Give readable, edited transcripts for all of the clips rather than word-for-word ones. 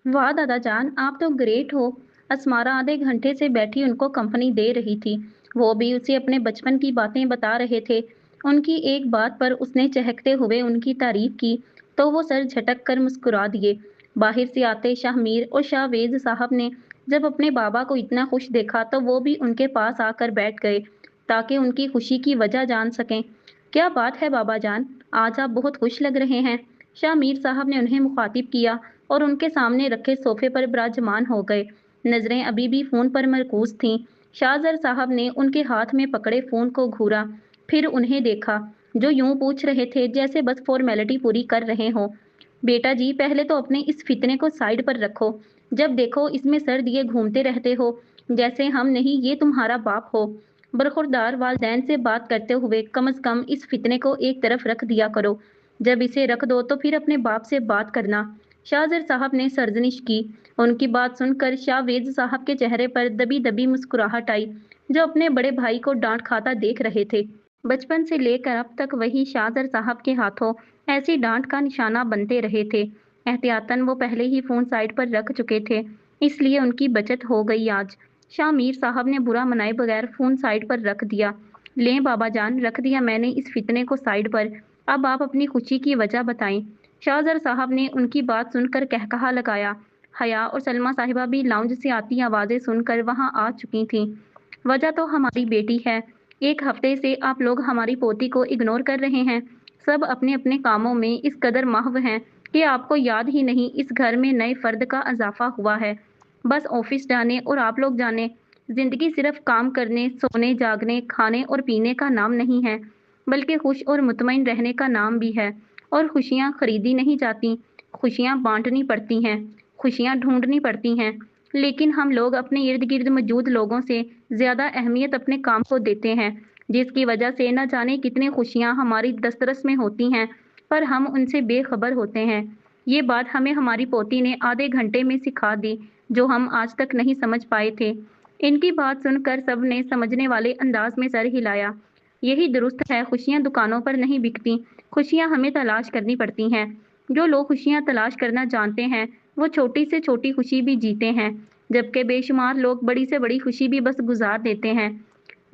वाह दादा जान, आप तो ग्रेट हो। असमारा आधे घंटे से बैठी उनको कंपनी दे रही थी। वो भी उसे अपने बचपन की बातें बता रहे थे। उनकी एक बात पर उसने चहकते हुए उनकी तारीफ की, तो वो सर झटक कर मुस्कुरा दिए। बाहर से आते शाहमीर और शाहवेज साहब ने जब अपने बाबा को इतना खुश देखा तो वो भी उनके पास आकर बैठ गए, ताकि उनकी खुशी की वजह जान सकें। क्या बात है बाबा जान, आज आप बहुत खुश लग रहे हैं। शाहमीर साहब ने उन्हें मुखातिब किया और उनके सामने रखे सोफे पर विराजमान हो गए। नजरें अभी भी फोन पर मरकूज थीं। शाहजर साहब ने उनके हाथ में पकड़े फोन को घूरा, फिर उन्हें देखा, जो यूं पूछ रहे थे जैसे बस फॉर्मेलिटी पूरी कर रहे हो। बेटा जी, पहले तो अपने इस फितने को साइड पर रखो। जब देखो इसमें सर दिए घूमते रहते हो, जैसे हम नहीं ये तुम्हारा बाप हो। बरखुरदार वालदैन से बात करते हुए कम से कम इस फितने को एक तरफ रख दिया करो। जब इसे रख दो तो फिर अपने बाप से बात करना। शाहजर साहब ने सर्जनिश की। उनकी बात सुनकर शाहवेज साहब के चेहरे पर दबी दबी मुस्कुराहट आई, जो अपने बड़े भाई को डांट खाता देख रहे थे। बचपन से लेकर अब तक वही शाहजर साहब के हाथों ऐसी डांट का निशाना बनते रहे थे। एहतियातन वो पहले ही फोन साइड पर रख चुके थे, इसलिए उनकी बचत हो गई आज। शाह मीर साहब ने बुरा मनाए बगैर फोन साइड पर रख दिया। लें बाबा जान, रख दिया मैंने इस फितने को साइड पर। अब आप अपनी खुशी की वजह बताएं। शाहजर साहब ने उनकी बात सुनकर कहकहा लगाया। हया और सलमा साहिबा भी लाउंज से आती आवाजें सुनकर वहां आ चुकी थीं। वजह तो हमारी बेटी है। एक हफ्ते से आप लोग हमारी पोती को इग्नोर कर रहे हैं। सब अपने अपने कामों में इस कदर महव हैं कि आपको याद ही नहीं इस घर में नए फर्द का इजाफा हुआ है। बस ऑफिस जाने और आप लोग जाने। जिंदगी सिर्फ काम करने, सोने, जागने, खाने और पीने का नाम नहीं है, बल्कि खुश और मुतमईन रहने का नाम भी है। और खुशियाँ खरीदी नहीं जाती, खुशियाँ बांटनी पड़ती हैं, खुशियाँ ढूंढनी पड़ती हैं। लेकिन हम लोग अपने इर्द गिर्द मौजूद लोगों से ज्यादा अहमियत अपने काम को देते हैं, जिसकी वजह से न जाने कितनी खुशियां हमारी दस्तरस में होती हैं, पर हम उनसे बेखबर होते हैं। ये बात हमें हमारी पोती ने आधे घंटे में सिखा दी, जो हम आज तक नहीं समझ पाए थे। इनकी बात सुनकर सबने समझने वाले अंदाज में सर हिलाया। यही दुरुस्त है, खुशियां दुकानों पर नहीं बिकती, खुशियां हमें तलाश करनी पड़ती हैं। जो लोग खुशियां तलाश करना जानते हैं, वो छोटी से छोटी खुशी भी जीते हैं, जबकि बेशुमार लोग बड़ी से बड़ी खुशी भी बस गुजार देते हैं।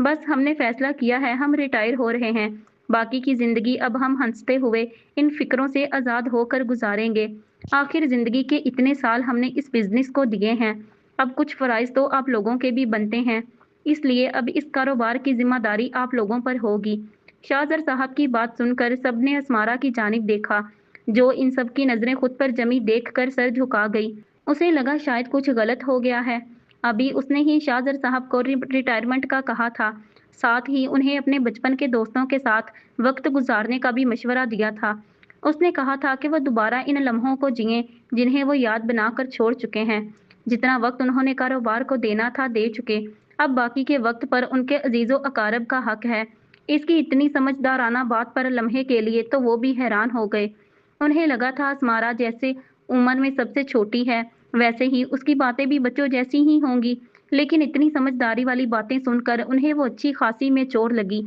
बस हमने फैसला किया है, हम रिटायर हो रहे हैं। बाकी की जिंदगी अब हम हंसते हुए इन फिक्रों से आजाद होकर गुजारेंगे। आखिर जिंदगी के इतने साल हमने इस बिजनेस को दिए हैं, अब कुछ फराइज तो आप लोगों के भी बनते हैं। इसलिए अब इस कारोबार की जिम्मेदारी आप लोगों पर होगी। शाहजर साहब की बात सुनकर सबने असमारा की जानिब देखा, जो इन सब की नजरें खुद पर जमी देखकर सर झुका गई। उसे लगा शायद कुछ गलत हो गया है। अभी उसने ही शाहजर साहब को रिटायरमेंट का कहा था, साथ ही उन्हें अपने बचपन के दोस्तों के साथ वक्त गुजारने का भी मशवरा दिया था। उसने कहा था कि वो दोबारा इन लम्हों को जिएं जिन्हें वो याद बनाकर छोड़ चुके हैं। जितना वक्त उन्होंने कारोबार को देना था दे चुके, अब बाकी के वक्त पर उनके अजीजो अकारब का हक है। इसकी इतनी समझदाराना बात पर लम्हे के लिए तो वो भी हैरान हो गए। उन्हें लगा था अस्मारा जैसे उम्र में सबसे छोटी है, वैसे ही उसकी बातें भी बच्चों जैसी ही होंगी। लेकिन इतनी समझदारी वाली बातें सुनकर उन्हें वो अच्छी खासी में चोट लगी।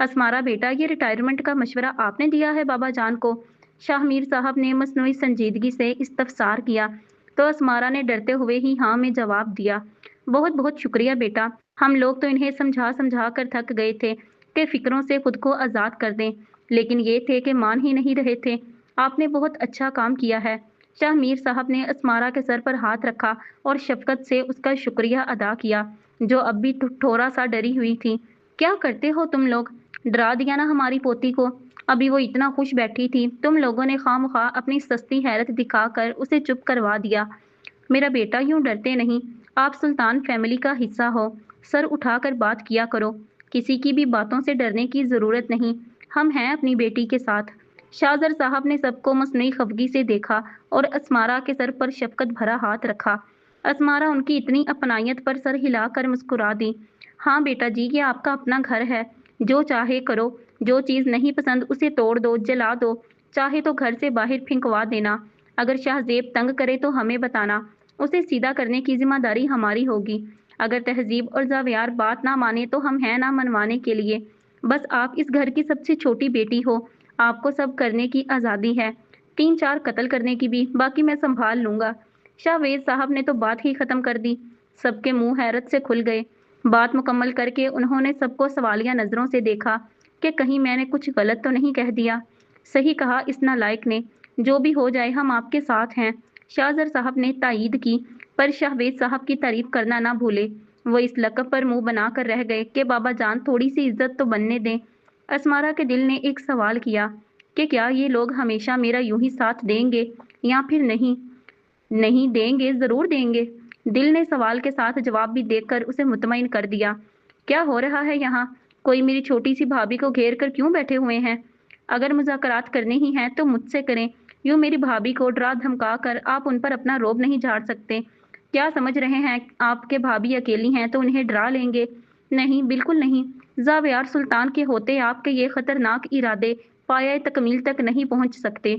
असमारा बेटा, ये रिटायरमेंट का मशवरा आपने दिया है बाबा जान को? शाहमीर साहब ने मसनूई संजीदगी से इस्तफसार किया, तो असमारा ने डरते हुए ही हाँ में जवाब दिया। बहुत बहुत शुक्रिया बेटा। हम लोग तो इन्हें समझा समझा कर थक गए थे कि फिक्रों से खुद को आज़ाद कर दें, लेकिन ये थे कि मान ही नहीं रहे थे। आपने बहुत अच्छा काम किया है। शाहमीर साहब ने असमारा के सर पर हाथ रखा और शफकत से उसका शुक्रिया अदा किया, जो अब भी थोड़ा सा डरी हुई थी। क्या करते हो तुम लोग? डरा दिया ना हमारी पोती को। अभी वो इतना खुश बैठी थी, तुम लोगों ने खामखा अपनी सस्ती हैरत दिखाकर उसे चुप करवा दिया। मेरा बेटा, यूं डरते नहीं, आप सुल्तान फैमिली का हिस्सा हो। सर उठाकर बात किया करो। किसी की भी बातों से डरने की जरूरत नहीं। हम हैं अपनी बेटी के साथ। शाहजर साहब ने सबको मसनूई खफगी से देखा और असमारा के सर पर शफकत भरा हाथ रखा। असमारा उनकी इतनी अपनायत पर सर हिलाकर मुस्कुरा दी। हाँ बेटा जी, ये आपका अपना घर है। जो चाहे करो। जो चीज़ नहीं पसंद उसे तोड़ दो, जला दो। चाहे तो घर से बाहर फेंकवा देना। अगर शाहजेब तंग करे तो हमें बताना। उसे सीधा करने की जिम्मेदारी हमारी होगी। अगर तहजीब और जावियार बात ना माने तो हम हैं ना मनवाने के लिए। बस आप इस घर की सबसे छोटी बेटी हो, आपको सब करने की आज़ादी है। 3-4 कत्ल करने की भी, बाकी मैं संभाल लूंगा। शाहवेज साहब ने तो बात ही खत्म कर दी। सबके मुंह हैरत से खुल गए। बात मुकम्मल करके उन्होंने सबको सवालिया नजरों से देखा कि कहीं मैंने कुछ गलत तो नहीं कह दिया। सही कहा इस नालायक ने, जो भी हो जाए हम आपके साथ हैं। शाहजर साहब ने तायीद की, पर शाहवेज साहब की तारीफ करना ना भूले। वो इस लकब पर मुंह बनाकर रह गए कि बाबा जान थोड़ी सी इज्जत तो बनने दें। असमारा के दिल ने एक सवाल किया कि क्या ये लोग हमेशा मेरा यूं ही साथ देंगे या फिर नहीं। नहीं देंगे, जरूर देंगे। दिल ने सवाल के साथ जवाब भी देकर उसे मुतमईन कर दिया। क्या हो रहा है यहाँ? कोई मेरी छोटी सी भाभी को घेर कर क्यों बैठे हुए हैं? अगर मुज़ाकरात करने ही हैं तो मुझसे करें। यूं मेरी भाभी को डरा धमका कर आप उन पर अपना रोब नहीं झाड़ सकते। क्या समझ रहे हैं आपके भाभी अकेली हैं तो उन्हें डरा लेंगे? नहीं, बिल्कुल नहीं। ज़ावियार सुल्तान के होते आपके ये खतरनाक इरादे पाया तकमील तक नहीं पहुंच सकते।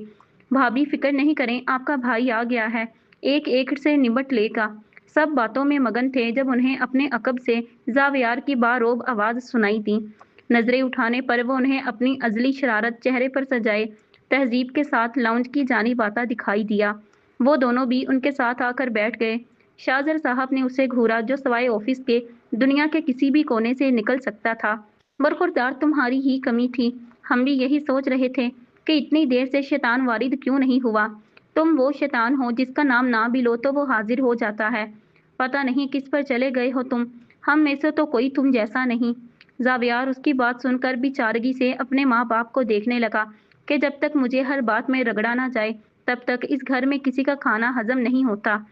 भाभी फिक्र नहीं करें, आपका भाई आ गया है, एक एक से निबट लेगा। सब बातों में मगन थे जब उन्हें अपने अकब से ज़ावियार की बारोब आवाज़ सुनाई दी। नजरें उठाने पर वो उन्हें अपनी अजली शरारत चेहरे पर सजाए तहजीब के साथ लाउंज की जानिब आता दिखाई दिया। वो दोनों भी उनके साथ आकर बैठ गए। शाहजर साहब ने उसे घूरा जो सवाए ऑफिस के दुनिया के किसी भी कोने से निकल सकता था। बरखुरदार तुम्हारी ही कमी थी। हम भी यही सोच रहे थे कि इतनी देर से शैतान वारिद क्यों नहीं हुआ। तुम वो शैतान हो जिसका नाम ना भी लो तो वो हाजिर हो जाता है। पता नहीं किस पर चले गए हो तुम। हम में से तो कोई तुम जैसा नहीं। ज़ावियार उसकी बात सुनकर बेचारगी से अपने माँ बाप को देखने लगा कि जब तक मुझे हर बात में रगड़ा ना जाए तब तक इस घर में किसी का खाना हजम नहीं होता।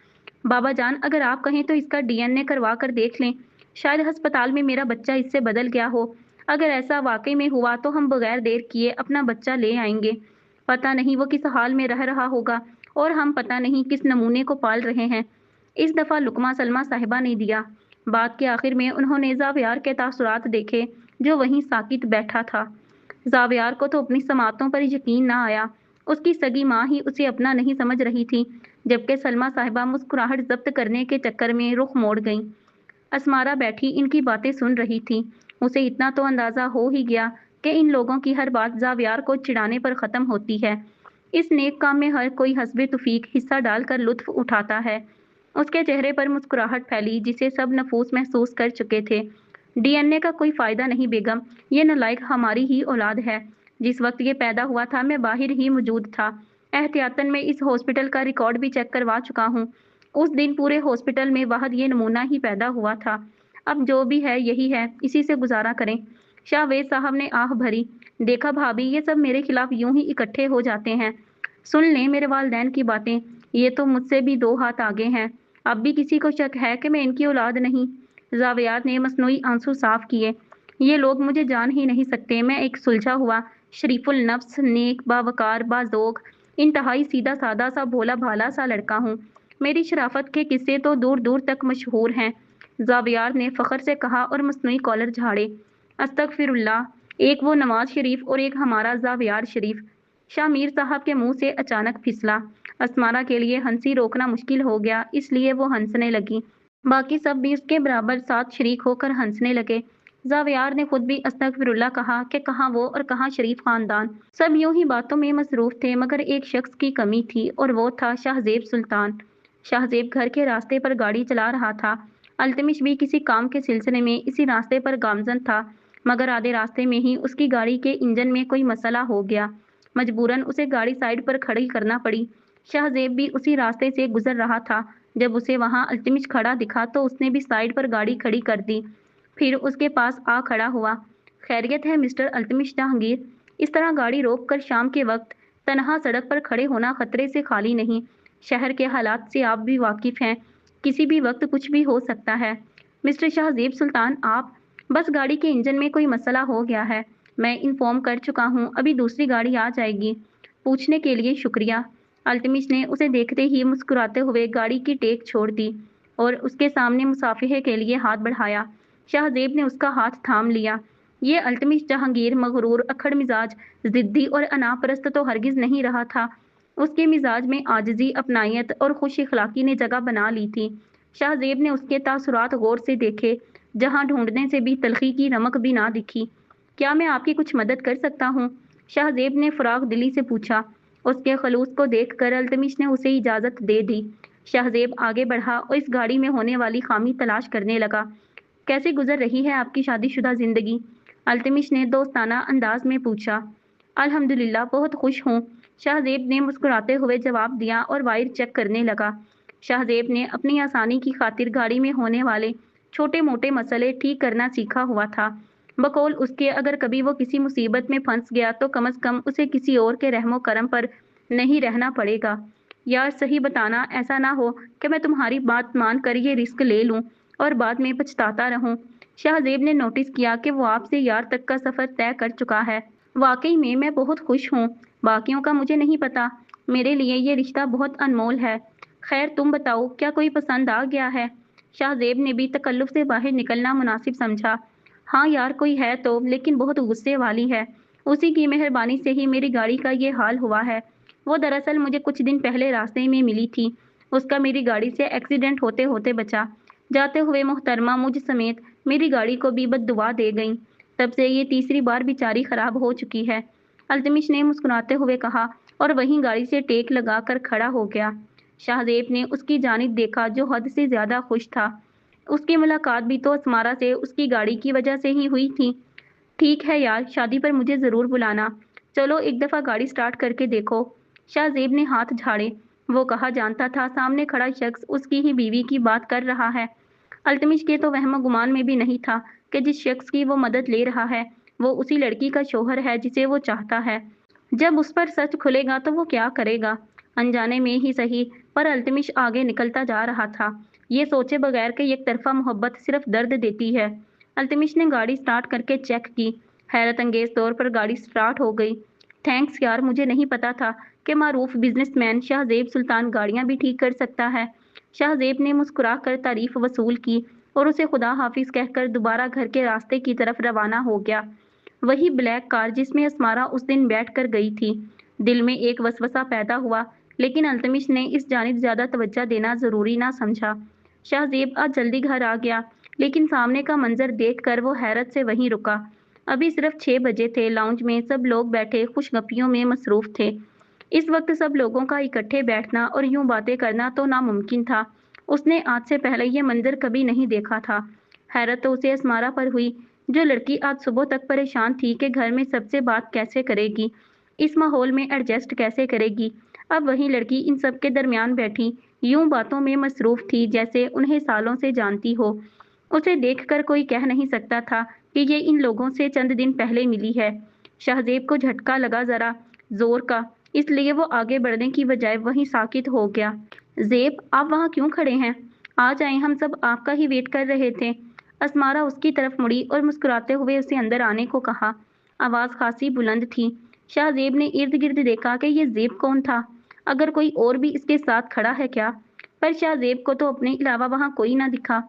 बाबा जान, अगर आप कहें तो इसका डीएनए करवा कर देख लें। शायद अस्पताल में मेरा बच्चा इससे बदल गया हो। अगर ऐसा वाकई में हुआ तो हम बगैर देर किए अपना बच्चा ले आएंगे। पता नहीं वो किस हाल में रह रहा होगा और हम पता नहीं किस नमूने को पाल रहे हैं। इस दफा लुकमा सलमा साहिबा ने दिया। बात के आखिर में उन्होंने ज़ावियार के तासुरात देखे जो वहीं साकित बैठा था। ज़ावियार को तो अपनी समातों पर यकीन ना आया। उसकी सगी माँ ही उसे अपना नहीं समझ रही थी, जबकि सलमा साहिबा मुस्कुराहट जब्त करने के चक्कर में रुख मोड़ गईं। असमारा बैठी इनकी बातें सुन रही थी। उसे इतना तो अंदाजा हो ही गया कि इन लोगों की हर बात ज़ावियार को चिढ़ाने पर ख़त्म होती है। इस नेक काम में हर कोई हस्बे तुफीक हिस्सा डालकर लुत्फ उठाता है। उसके चेहरे पर मुस्कुराहट फैली जिसे सब नफूस महसूस कर चुके थे। डीएनए का कोई फायदा नहीं बेगम, ये नालायक हमारी ही औलाद है। जिस वक्त ये पैदा हुआ था मैं बाहर ही मौजूद था। एहतियातन मैं इस हॉस्पिटल का रिकॉर्ड भी चेक करवा चुका हूँ। उस दिन पूरे हॉस्पिटल में वाहद ये नमूना ही पैदा हुआ था। अब जो भी है यही है, इसी से गुजारा करें। शाहवेज साहब ने आह भरी। देखा भाभी, ये सब मेरे खिलाफ यूं ही इकट्ठे हो जाते हैं। सुन लें मेरे वालदैन की बातें, ये तो मुझसे भी दो हाथ आगे हैं। अब भी किसी को शक है कि मैं इनकी औलाद नहीं? ज़ावियार ने मसनूई आंसू साफ किए। ये लोग मुझे जान ही नहीं सकते। मैं एक सुलझा हुआ, शरीफुल नफ्स, नेक, बावकार, बाज़ोक, इंतहाई सीधा सादा सा भोला भाला सा लड़का हूँ। मेरी शराफत के किस्से तो दूर दूर तक मशहूर हैं। ज़ावियार ने फ़ख्र से कहा और मसनूई कॉलर झाड़े। अस्तगफिरुल्लाह, एक वो नवाज शरीफ और एक हमारा ज़ावियार शरीफ। शामीर साहब के मुंह से अचानक फिसला। असमारा के लिए हंसी रोकना मुश्किल हो गया, इसलिए वो हंसने लगी। बाकी सब भी उसके बराबर साथ शरीक होकर हंसने लगे। ज़ावियार ने खुद भी अस्तगफिरुल्लाह कहा कि कहाँ वो और कहाँ शरीफ खानदान। सब यूं ही बातों में मसरूफ थे मगर एक शख्स की कमी थी और वो था शाहजेब सुल्तान। शाहजेब घर के रास्ते पर गाड़ी चला रहा था। अल्तमिश भी किसी काम के सिलसिले में इसी रास्ते पर गामजन था, मगर आधे रास्ते में ही उसकी गाड़ी के इंजन में कोई मसला हो गया। मजबूरन उसे गाड़ी साइड पर खड़ी करना पड़ी। शाहजेब भी उसी रास्ते से गुजर रहा था। जब उसे वहां अल्तमिश खड़ा दिखा तो उसने भी साइड पर गाड़ी खड़ी कर दी। फिर उसके पास आ खड़ा हुआ। खैरियत है मिस्टर अल्तमिश जहांगीर? इस तरह गाड़ी रोक कर शाम के वक्त तनहा सड़क पर खड़े होना खतरे से खाली नहीं। शहर के हालात से आप भी वाकिफ हैं। किसी भी वक्त कुछ भी हो सकता है। मिस्टर शाहजेब सुल्तान, आप? बस गाड़ी के इंजन में कोई मसला हो गया है। मैं इन्फॉर्म कर चुका हूँ, अभी दूसरी गाड़ी आ जाएगी। पूछने के लिए शुक्रिया। अल्तमिश ने उसे देखते ही मुस्कुराते हुए गाड़ी की टेक छोड़ दी और उसके सामने मुसाफिहे के लिए हाथ बढ़ाया। शाहजेब ने उसका हाथ थाम लिया। ये अल्तमिश जहांगीर मगरूर, अक्खड़ मिजाज, जिद्दी और अनापरस्त तो हरगिज नहीं रहा था। उसके मिजाज में आजिजी, अपनायत और खुश इखलाकी ने जगह बना ली थी। शाहजेब ने उसके तासुरात गौर से देखे, जहां ढूंढने से भी तलखी की रमक भी ना दिखी। क्या मैं आपकी कुछ मदद कर सकता हूँ? शाहजेब ने फराग दिली से पूछा। उसके खलूस को देखकर अल्तमिश ने उसे इजाजत दे दी। शाहजेब आगे बढ़ा और इस गाड़ी में होने वाली खामी तलाश करने लगा। कैसे गुजर रही है आपकी शादीशुदा जिंदगी? अल्तमिश ने दोस्ताना अंदाज में पूछा। अल्हम्दुलिल्लाह बहुत खुश हूँ, शाहजेब ने मुस्कुराते हुए जवाब दिया और वायर चेक करने लगा। शाहजेब ने अपनी आसानी की खातिर गाड़ी में होने वाले छोटे मोटे मसले ठीक करना सीखा हुआ था। बकौल उसके अगर कभी वो किसी मुसीबत में फंस गया तो कम से कम उसे किसी और के रहमो करम पर नहीं रहना पड़ेगा। यार सही बताना, ऐसा ना हो कि मैं तुम्हारी बात मानकर ये रिस्क ले लूं और बाद में पछताता रहूं। शाहजेब ने नोटिस किया कि वो आपसे यार तक का सफर तय कर चुका है। वाकई में मैं बहुत खुश हूँ, बाकियों का मुझे नहीं पता। मेरे लिए ये रिश्ता बहुत अनमोल है। खैर तुम बताओ, क्या कोई पसंद आ गया है? शाहजेब ने भी तकल्लुफ से बाहर निकलना मुनासिब समझा। हाँ यार कोई है तो, लेकिन बहुत गुस्से वाली है। उसी की मेहरबानी से ही मेरी गाड़ी का ये हाल हुआ है। वो दरअसल मुझे कुछ दिन पहले रास्ते में मिली थी। उसका मेरी गाड़ी से एक्सीडेंट होते होते बचा। जाते हुए मोहतरमा मुझ समेत मेरी गाड़ी को भी बद्दुआ दे गई। तब से ये तीसरी बार बेचारी खराब हो चुकी है। अल्तमिश ने मुस्कुराते हुए कहा और वहीं गाड़ी से टेक लगाकर खड़ा हो गया। शाहजेब ने उसकी जानिब देखा जो हद से ज्यादा खुश था। उसकी मुलाकात भी तो असमारा से उसकी गाड़ी की वजह से ही हुई थी। ठीक है यार, शादी पर मुझे जरूर बुलाना। चलो एक दफा गाड़ी स्टार्ट करके देखो। शाहजेब ने हाथ झाड़े। वो कहा जानता था सामने खड़ा शख्स उसकी ही बीवी की बात कर रहा है। अल्तमिश के तो वहम गुमान में भी नहीं था कि जिस शख्स की वो मदद ले रहा है वो उसी लड़की का शोहर है जिसे वो चाहता है। जब उस पर सच खुलेगा तो वो क्या करेगा? अनजाने में ही सही, पर अल्तमिश आगे निकलता जा रहा था, ये सोचे बगैर कि एक तरफा मोहब्बत सिर्फ दर्द देती है। अल्तमिश ने गाड़ी स्टार्ट करके चेक की। हैरत अंगेज तौर पर गाड़ी स्टार्ट हो गई। थैंक्स यार, मुझे नहीं पता था कि मारूफ बिजनेसमैन शाहजेब सुल्तान गाड़ियां भी ठीक कर सकता है। शाहजेब ने मुस्कुरा कर तारीफ वसूल की और उसे खुदा हाफिज कहकर दोबारा घर के रास्ते की तरफ रवाना हो गया। वही ब्लैक कार जिसमें असमारा उस दिन बैठ कर गई थी। दिल में एक वसवसा पैदा हुआ, लेकिन अल्तमिश ने इस जानिब ज्यादा तवज्जो देना जरूरी ना समझा। शाहजेब आज जल्दी घर आ गया, लेकिन सामने का मंजर देखकर वो हैरत से वहीं रुका। अभी सिर्फ 6 बजे थे। लाउंज में सब लोग बैठे खुशगपियों में मसरूफ थे। इस वक्त सब लोगों का इकट्ठे बैठना और यूं बातें करना तो नामुमकिन था। उसने आज से पहले ये मंजर कभी नहीं देखा था। हैरत तो उसे असमारा पर हुई, जो लड़की आज सुबह तक परेशान थी कि घर में सबसे बात कैसे करेगी, इस माहौल में एडजस्ट कैसे करेगी। अब वही लड़की इन सब के दरमियान बैठी यूं बातों में मसरूफ थी जैसे उन्हें सालों से जानती हो। उसे देखकर कोई कह नहीं सकता था कि ये इन लोगों से चंद दिन पहले मिली है। शाहजेब को झटका लगा जरा जोर का, इसलिए वो आगे बढ़ने की बजाय वहीं साकित हो गया। जेब, आप वहाँ क्यों खड़े हैं? आ जाएं, हम सब आपका ही वेट कर रहे थे। असमारा उसकी तरफ मुड़ी और मुस्कुराते हुए उसे अंदर आने को कहा। आवाज खासी बुलंद थी। शाहजेब ने इर्द गिर्द देखा कि ये जेब कौन था, अगर कोई और भी इसके साथ खड़ा है क्या? पर शाहजेब को तो अपने अलावा वहां कोई ना दिखा।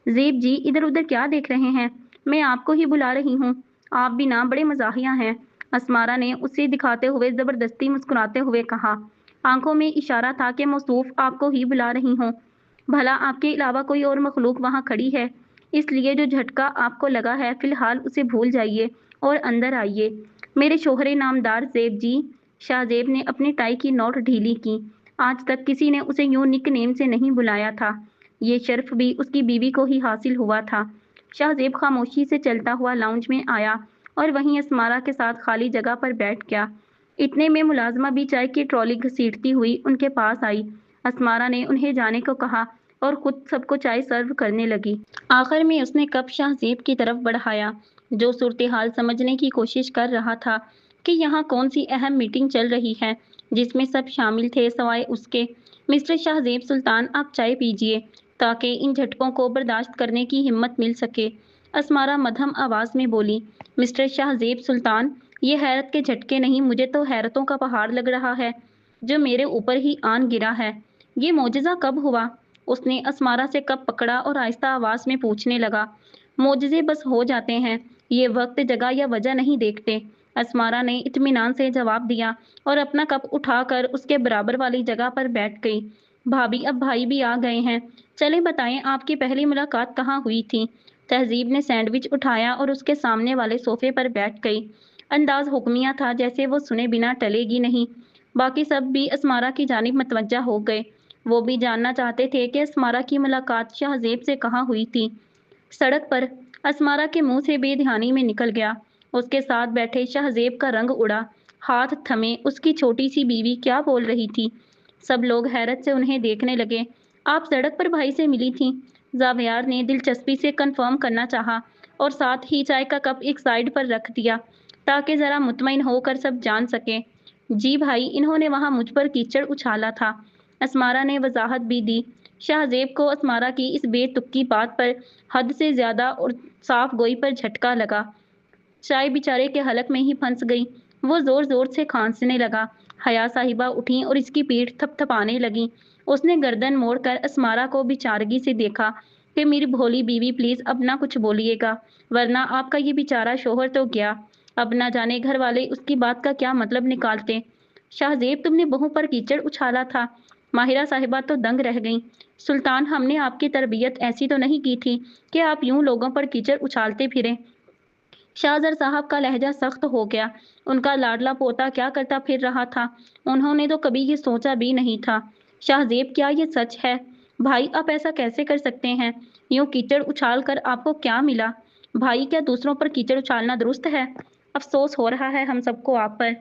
जेब जी, इधर उधर क्या देख रहे हैं? मैं आपको ही बुला रही हूँ। आप भी ना बड़े मजाहिया हैं। असमारा ने उसे दिखाते हुए जबरदस्ती मुस्कुराते हुए कहा। आंखों में इशारा था कि मौसूफ आपको ही बुला रही हूँ। भला आपके अलावा कोई और मखलूक वहां खड़ी है? इसलिए जो झटका आपको लगा है फिलहाल उसे भूल जाइए और अंदर आइए। मेरे शोहरे नामदार जेब जी। शाहजेब ने अपनी टाई की नोट ढीली की। आज तक किसी ने उसे यूं निक नेम से नहीं बुलाया था। ये शर्फ भी उसकी बीवी को ही हासिल हुआ था। शाहजेब खामोशी से चलता हुआ लाउंज में आया और वहीं असमारा के साथ खाली जगह पर बैठ गया। इतने में मुलाजमा भी चाय की ट्रॉली घसीटती हुई उनके पास आई। असमारा ने उन्हें जाने को कहा और खुद सबको चाय सर्व करने लगी। आखिर में उसने कप शाहजेब की तरफ बढ़ाया, जो सूरत हाल समझने की कोशिश कर रहा था कि यहाँ कौन सी अहम मीटिंग चल रही है जिसमें सब शामिल थे सवाए उसके। मिस्टर शाहजेब सुल्तान, आप चाय पीजिए ताकि इन झटकों को बर्दाश्त करने की हिम्मत मिल सके। असमारा मध्यम आवाज में बोली। मिस्टर शाहजेब सुल्तान, ये हैरत के झटके नहीं, मुझे तो हैरतों का पहाड़ लग रहा है जो मेरे ऊपर ही आन गिरा है। ये मोजज़ा कब हुआ? उसने असमारा से कप पकड़ा और आहिस्ता आवाज में पूछने लगा। मोजज़े बस हो जाते हैं, ये वक्त जगह या वजह नहीं देखते। असमारा ने इत्मीनान से जवाब दिया और अपना कप उठाकर उसके बराबर वाली जगह पर बैठ गई। भाभी, अब भाई भी आ गए हैं, चले बताएं आपकी पहली मुलाकात कहाँ हुई थी? तहजीब ने सैंडविच उठाया और उसके सामने वाले सोफे पर बैठ गई। अंदाज हुक्मिया था जैसे वो सुने बिना टलेगी नहीं। बाकी सब भी असमारा की जानिब मतवज्जा हो गए। वो भी जानना चाहते थे कि अस्मारा की मुलाकात शाहजेब से कहाँ हुई थी। सड़क पर अस्मारा के मुंह से बेध्यानी में निकल गया। उसके साथ बैठे शाहजेब का रंग उड़ा। हाथ थमे उसकी छोटी सी बीवी क्या बोल रही थी। सब लोग हैरत से उन्हें देखने लगे। आप सड़क पर भाई से मिली थी? जावियार ने दिलचस्पी से कंफर्म करना चाहा और साथ ही चाय का कप एक साइड पर रख दिया ताकि जरा मुतमईन होकर सब जान सके। जी भाई, इन्होंने वहां मुझ पर कीचड़ उछाला था, अस्मारा ने वजाहत भी दी। शाहजेब को अस्मारा की इस बेतुकी बात पर हद से ज्यादा और साफ गोई पर झटका लगा। चाय बेचारे के हलक में ही फंस गई। वो जोर जोर से खांसने लगा। हया साहिबा उठी और इसकी पीठ थपथपाने लगी। उसने गर्दन मोड़कर अस्मारा को बेचारगी से देखा कि मेरी भोली बीवी, प्लीज अब ना कुछ बोलिएगा, वरना आपका ये बेचारा शोहर तो गया, अब ना जाने घर वाले उसकी बात का क्या मतलब निकालते। शाहजेब, तुमने बहू पर कीचड़ उछाला था? माहिरा साहिबा तो दंग रह गईं। सुल्तान, हमने आपकी तरबियत ऐसी तो नहीं की थी कि आप यूं लोगों पर कीचड़ उछालते फिरें। शाहजर साहब का लहजा सख्त हो गया। उनका लाडला पोता क्या करता फिर रहा था, उन्होंने तो कभी ये सोचा भी नहीं था। शाहजेब, क्या ये सच है? भाई, आप ऐसा कैसे कर सकते हैं? यूं कीचड़ उछाल कर आपको क्या मिला? भाई, क्या दूसरों पर कीचड़ उछालना दुरुस्त है? अफसोस हो रहा है हम सबको आप पर।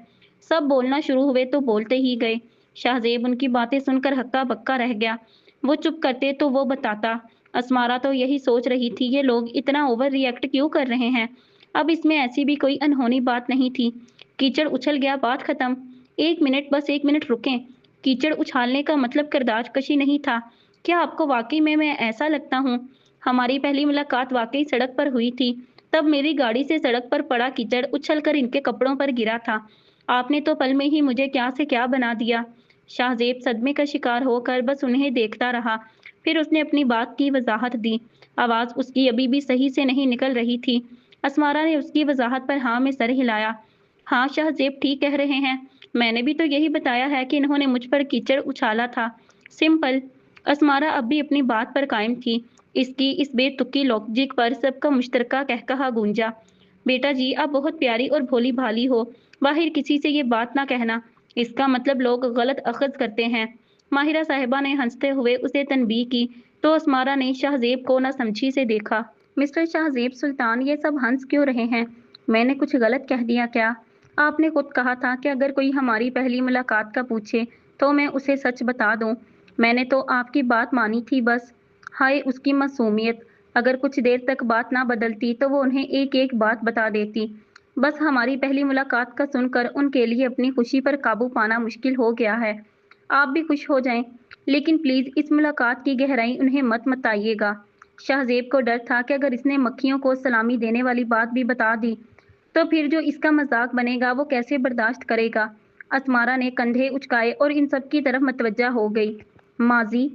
सब बोलना शुरू हुए तो बोलते ही गए। शाहजेब उनकी बातें सुनकर हक्का बक्का रह गया। वो चुप करते तो वो बताता। अस्मारा तो यही सोच रही थी, ये लोग इतना ओवर रिएक्ट क्यों कर रहे हैं। अब इसमें ऐसी भी कोई अनहोनी बात नहीं थी। कीचड़ उछल गया, बात खत्म। एक मिनट, बस एक मिनट रुकें। कीचड़ उछालने का मतलब किरदार कशी नहीं था। क्या आपको वाकई में मैं ऐसा लगता हूँ? हमारी पहली मुलाकात वाकई सड़क पर हुई थी। तब मेरी गाड़ी से सड़क पर पड़ा कीचड़ उछलकर इनके कपड़ों पर गिरा था। आपने तो पल में ही मुझे क्या से क्या बना दिया। शाहजेब सदमे का शिकार होकर बस उन्हें देखता रहा। फिर उसने अपनी बात की वजाहत दी। आवाज उसकी अभी भी सही से नहीं निकल रही थी। अस्मारा ने उसकी वजाहत पर हाँ में सर हिलाया। हाँ शाहजेब ठीक कह रहे हैं, मैंने भी तो यही बताया है कि इन्होंने मुझ पर कीचड़ उछाला था। सिंपल। अस्मारा अब भी अपनी बात पर कायम थी। इसकी इस बेतुकी लॉजिक पर सबका मुश्तरका कहकहा गूंजा। बेटा जी, आप बहुत प्यारी और भोली भाली हो, बाहर किसी से ये बात ना कहना, इसका मतलब लोग गलत अखज करते हैं। माहिरा साहिबा ने हंसते हुए उसे तनबीह की तो अस्मारा ने शाहजेब को ना समझी से देखा। मिस्टर शाहजेब, सुल्तान ये सब हंस क्यों रहे हैं? मैंने कुछ गलत कह दिया क्या? आपने खुद कहा था कि अगर कोई हमारी पहली मुलाकात का पूछे तो मैं उसे सच बता दूं। मैंने तो आपकी बात मानी थी बस। हाय उसकी मासूमियत, अगर कुछ देर तक बात ना बदलती तो वो उन्हें एक एक बात बता देती। बस हमारी पहली मुलाकात का सुनकर उनके लिए अपनी खुशी पर काबू पाना मुश्किल हो गया है। आप भी खुश हो जाएं, लेकिन प्लीज इस मुलाकात की गहराई उन्हें मत बताइएगा। शाहजेब को डर था कि अगर इसने मक्खियों को सलामी देने वाली बात भी बता दी तो फिर जो इसका मजाक बनेगा वो कैसे बर्दाश्त करेगा। अस्मारा ने कंधे उचकाए और इन सब की तरफ मतवज्जा हो गई। माजी,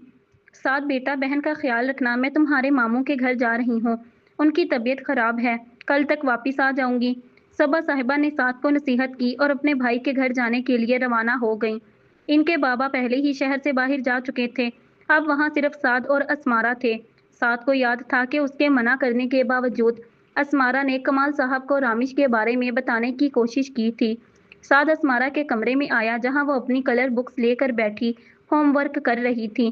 साथ बेटा बहन का ख्याल रखना, मैं तुम्हारे मामू के घर जा रही हूँ, उनकी तबीयत खराब है, कल तक वापस आ जाऊंगी। सबा साहिबा ने साथ को नसीहत की और अपने भाई के घर जाने के लिए रवाना हो गईं। इनके बाबा पहले ही शहर से बाहर जा चुके थे। अब वहां सिर्फ साद और अस्मारा थे। साद को याद था कि उसके मना करने के बावजूद अस्मारा ने कमाल साहब को रामिश के बारे में बताने की कोशिश की थी। साद अस्मारा के कमरे में आया जहां वो अपनी कलर बुक्स लेकर बैठी होमवर्क कर रही थी।